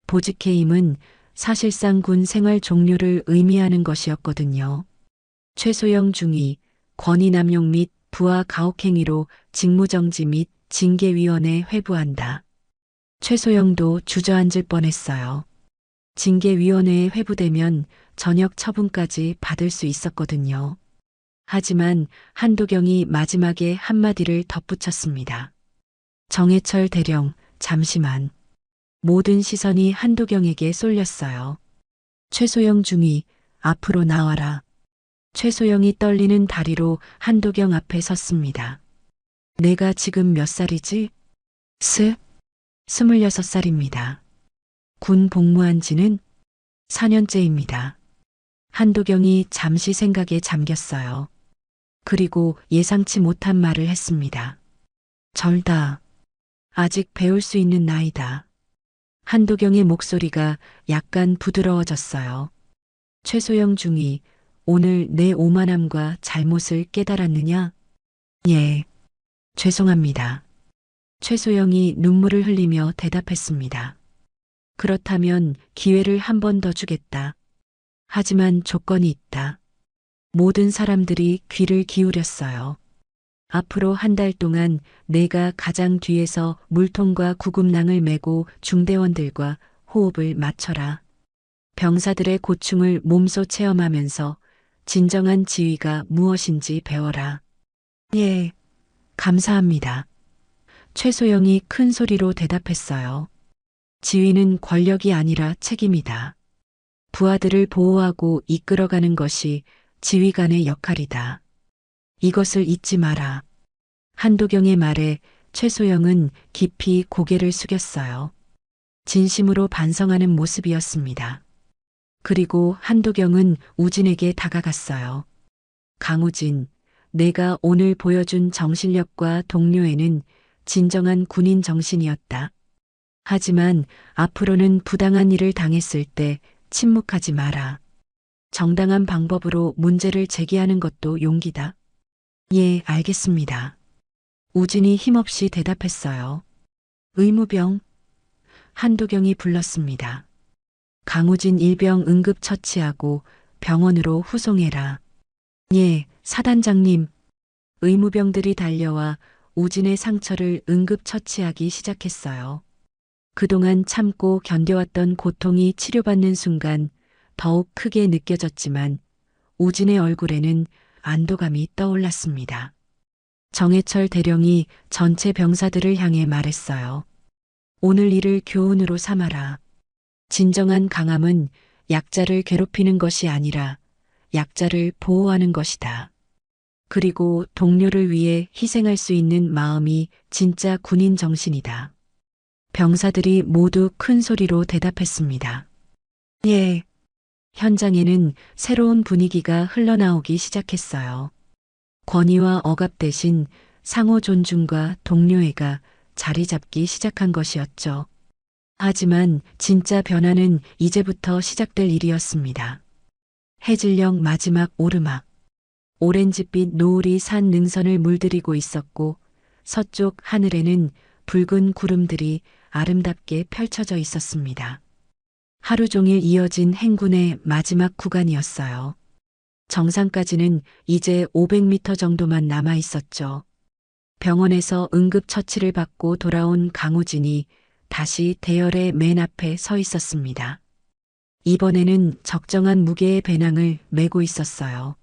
보직해임은 사실상 군 생활 종료를 의미하는 것이었거든요. 최소영 중위, 권위 남용 및 부하 가혹행위로 직무정지 및 징계위원회에 회부한다. 최소영도 주저앉을 뻔했어요. 징계위원회에 회부되면 전역 처분까지 받을 수 있었거든요. 하지만 한도경이 마지막에 한마디를 덧붙였습니다. 정해철 대령, 잠시만. 모든 시선이 한도경에게 쏠렸어요. 최소영 중위, 앞으로 나와라. 최소영이 떨리는 다리로 한도경 앞에 섰습니다. 내가 지금 몇 살이지? 26살입니다. 군 복무한 지는 4년째입니다. 한도경이 잠시 생각에 잠겼어요. 그리고 예상치 못한 말을 했습니다. 절다. 아직 배울 수 있는 나이다. 한도경의 목소리가 약간 부드러워졌어요. 최소영 중위, 오늘 내 오만함과 잘못을 깨달았느냐? 예. 죄송합니다. 최소영이 눈물을 흘리며 대답했습니다. 그렇다면 기회를 한 번 더 주겠다. 하지만 조건이 있다. 모든 사람들이 귀를 기울였어요. 앞으로 한 달 동안 내가 가장 뒤에서 물통과 구급낭을 메고 중대원들과 호흡을 맞춰라. 병사들의 고충을 몸소 체험하면서 진정한 지휘가 무엇인지 배워라. 예, 감사합니다. 최소영이 큰 소리로 대답했어요. 지휘는 권력이 아니라 책임이다. 부하들을 보호하고 이끌어가는 것이 지휘관의 역할이다. 이것을 잊지 마라. 한도경의 말에 최소영은 깊이 고개를 숙였어요. 진심으로 반성하는 모습이었습니다. 그리고 한도경은 우진에게 다가갔어요. 강우진, 내가 오늘 보여준 정신력과 동료애는 진정한 군인 정신이었다. 하지만 앞으로는 부당한 일을 당했을 때 침묵하지 마라. 정당한 방법으로 문제를 제기하는 것도 용기다. 예, 알겠습니다. 우진이 힘없이 대답했어요. 의무병. 한도경이 불렀습니다. 강우진 일병 응급 처치하고 병원으로 후송해라. 예, 사단장님. 의무병들이 달려와 우진의 상처를 응급 처치하기 시작했어요. 그동안 참고 견뎌왔던 고통이 치료받는 순간 더욱 크게 느껴졌지만 우진의 얼굴에는 안도감이 떠올랐습니다. 정해철 대령이 전체 병사들을 향해 말했어요. 오늘 일을 교훈으로 삼아라. 진정한 강함은 약자를 괴롭히는 것이 아니라 약자를 보호하는 것이다. 그리고 동료를 위해 희생할 수 있는 마음이 진짜 군인 정신이다. 병사들이 모두 큰 소리로 대답했습니다. 예. 현장에는 새로운 분위기가 흘러나오기 시작했어요. 권위와 억압 대신 상호 존중과 동료애가 자리 잡기 시작한 것이었죠. 하지만 진짜 변화는 이제부터 시작될 일이었습니다. 해질녘 마지막 오르막. 오렌지빛 노을이 산 능선을 물들이고 있었고 서쪽 하늘에는 붉은 구름들이 아름답게 펼쳐져 있었습니다. 하루 종일 이어진 행군의 마지막 구간이었어요. 정상까지는 이제 500m 정도만 남아 있었죠. 병원에서 응급처치를 받고 돌아온 강우진이 다시 대열의 맨 앞에 서 있었습니다. 이번에는 적정한 무게의 배낭을 메고 있었어요.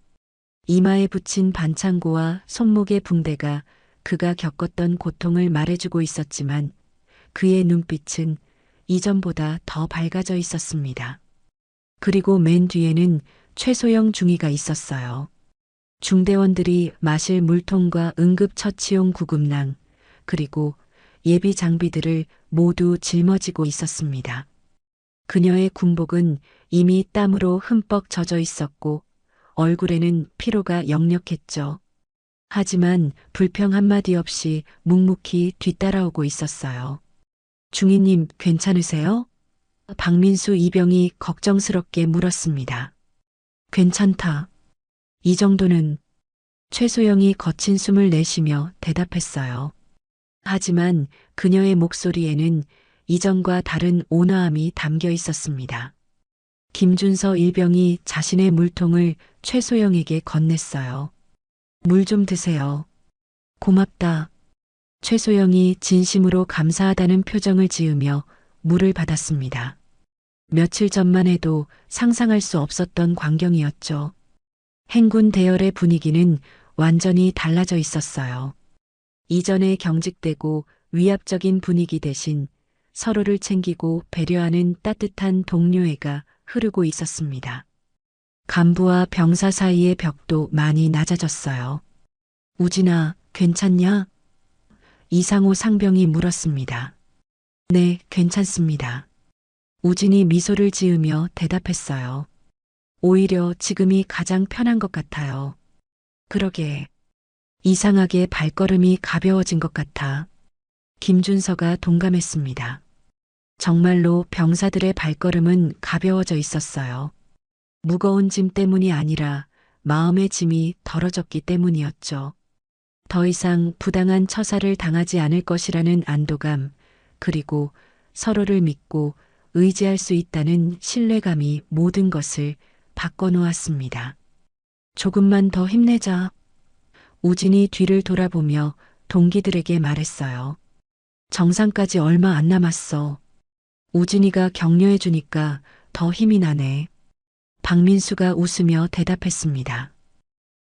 이마에 붙인 반창고와 손목의 붕대가 그가 겪었던 고통을 말해주고 있었지만 그의 눈빛은 이전보다 더 밝아져 있었습니다. 그리고 맨 뒤에는 최소영 중위가 있었어요. 중대원들이 마실 물통과 응급처치용 구급랑 그리고 예비 장비들을 모두 짊어지고 있었습니다. 그녀의 군복은 이미 땀으로 흠뻑 젖어 있었고 얼굴에는 피로가 역력했죠. 하지만 불평 한마디 없이 묵묵히 뒤따라오고 있었어요. 중위님 괜찮으세요? 박민수 이병이 걱정스럽게 물었습니다. 괜찮다. 이 정도는 최소영이 거친 숨을 내쉬며 대답했어요. 하지만 그녀의 목소리에는 이전과 다른 온화함이 담겨 있었습니다. 김준서 일병이 자신의 물통을 최소영에게 건넸어요. 물 좀 드세요. 고맙다. 최소영이 진심으로 감사하다는 표정을 지으며 물을 받았습니다. 며칠 전만 해도 상상할 수 없었던 광경이었죠. 행군 대열의 분위기는 완전히 달라져 있었어요. 이전에 경직되고 위압적인 분위기 대신 서로를 챙기고 배려하는 따뜻한 동료애가 흐르고 있었습니다. 간부와 병사 사이의 벽도 많이 낮아졌어요. 우진아, 괜찮냐? 이상호 상병이 물었습니다. 네, 괜찮습니다. 우진이 미소를 지으며 대답했어요. 오히려 지금이 가장 편한 것 같아요. 그러게. 이상하게 발걸음이 가벼워진 것 같아. 김준서가 동감했습니다. 정말로 병사들의 발걸음은 가벼워져 있었어요. 무거운 짐 때문이 아니라 마음의 짐이 덜어졌기 때문이었죠. 더 이상 부당한 처사를 당하지 않을 것이라는 안도감, 그리고 서로를 믿고 의지할 수 있다는 신뢰감이 모든 것을 바꿔놓았습니다. 조금만 더 힘내자. 우진이 뒤를 돌아보며 동기들에게 말했어요. 정상까지 얼마 안 남았어. 우진이가 격려해 주니까 더 힘이 나네. 박민수가 웃으며 대답했습니다.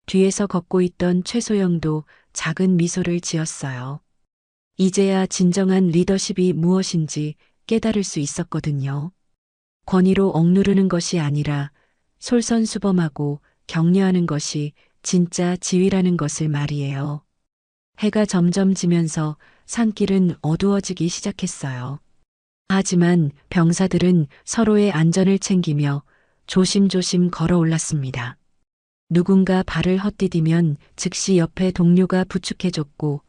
뒤에서 걷고 있던 최소영도 작은 미소를 지었어요. 이제야 진정한 리더십이 무엇인지 깨달을 수 있었거든요. 권위로 억누르는 것이 아니라 솔선수범하고 격려하는 것이 진짜 지위라는 것을 말이에요. 해가 점점 지면서 산길은 어두워지기 시작했어요. 하지만 병사들은 서로의 안전을 챙기며 조심조심 걸어 올랐습니다. 누군가 발을 헛디디면 즉시 옆에 동료가 부축해줬고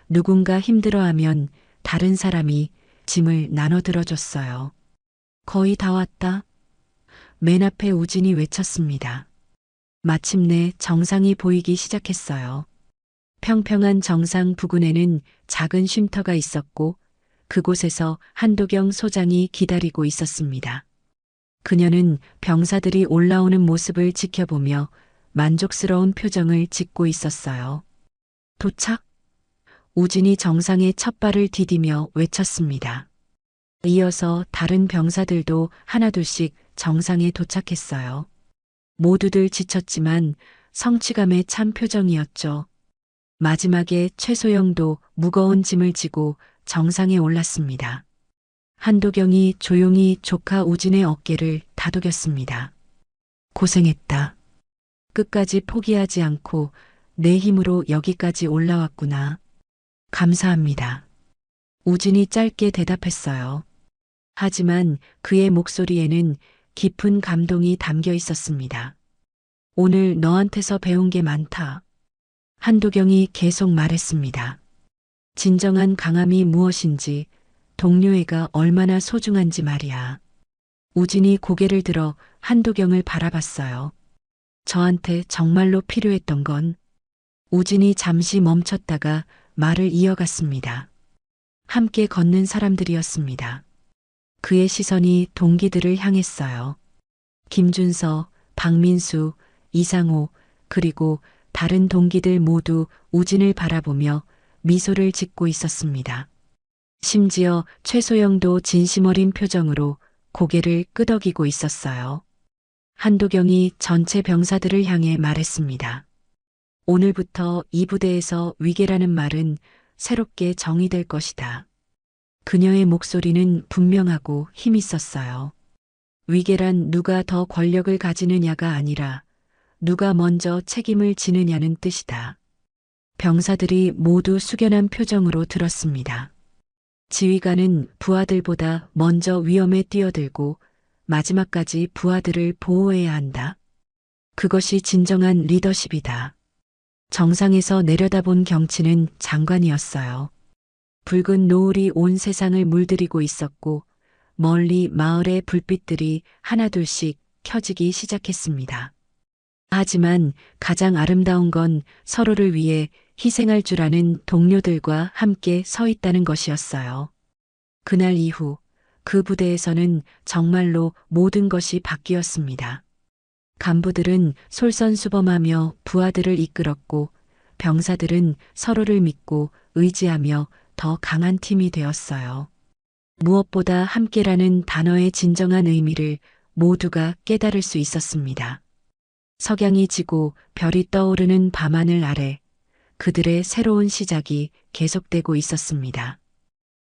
누군가 힘들어하면 다른 사람이 짐을 나눠 들어줬어요. 거의 다 왔다. 맨 앞에 우진이 외쳤습니다. 마침내 정상이 보이기 시작했어요. 평평한 정상 부근에는 작은 쉼터가 있었고 그곳에서 한도경 소장이 기다리고 있었습니다. 그녀는 병사들이 올라오는 모습을 지켜보며 만족스러운 표정을 짓고 있었어요. 도착! 우진이 정상의 첫 발을 디디며 외쳤습니다. 이어서 다른 병사들도 하나둘씩 정상에 도착했어요. 모두들 지쳤지만 성취감에 찬 표정이었죠. 마지막에 최소영도 무거운 짐을 지고 정상에 올랐습니다. 한도경이 조용히 조카 우진의 어깨를 다독였습니다. 고생했다. 끝까지 포기하지 않고 내 힘으로 여기까지 올라왔구나. 감사합니다. 우진이 짧게 대답했어요. 하지만 그의 목소리에는 깊은 감동이 담겨 있었습니다. 오늘 너한테서 배운 게 많다. 한도경이 계속 말했습니다. 진정한 강함이 무엇인지, 동료애가 얼마나 소중한지 말이야. 우진이 고개를 들어 한도경을 바라봤어요. 저한테 정말로 필요했던 건. 우진이 잠시 멈췄다가 말을 이어갔습니다. 함께 걷는 사람들이었습니다. 그의 시선이 동기들을 향했어요. 김준서, 박민수, 이상호, 그리고 다른 동기들 모두 우진을 바라보며 미소를 짓고 있었습니다. 심지어 최소영도 진심 어린 표정으로 고개를 끄덕이고 있었어요. 한도경이 전체 병사들을 향해 말했습니다. 오늘부터 이 부대에서 위계라는 말은 새롭게 정의될 것이다. 그녀의 목소리는 분명하고 힘 있었어요. 위계란 누가 더 권력을 가지느냐가 아니라 누가 먼저 책임을 지느냐는 뜻이다. 병사들이 모두 숙연한 표정으로 들었습니다. 지휘관은 부하들보다 먼저 위험에 뛰어들고 마지막까지 부하들을 보호해야 한다. 그것이 진정한 리더십이다. 정상에서 내려다본 경치는 장관이었어요. 붉은 노을이 온 세상을 물들이고 있었고 멀리 마을의 불빛들이 하나둘씩 켜지기 시작했습니다. 하지만 가장 아름다운 건 서로를 위해 희생할 줄 아는 동료들과 함께 서 있다는 것이었어요. 그날 이후 그 부대에서는 정말로 모든 것이 바뀌었습니다. 간부들은 솔선수범하며 부하들을 이끌었고 병사들은 서로를 믿고 의지하며 더 강한 팀이 되었어요. 무엇보다 함께라는 단어의 진정한 의미를 모두가 깨달을 수 있었습니다. 석양이 지고 별이 떠오르는 밤하늘 아래 그들의 새로운 시작이 계속되고 있었습니다.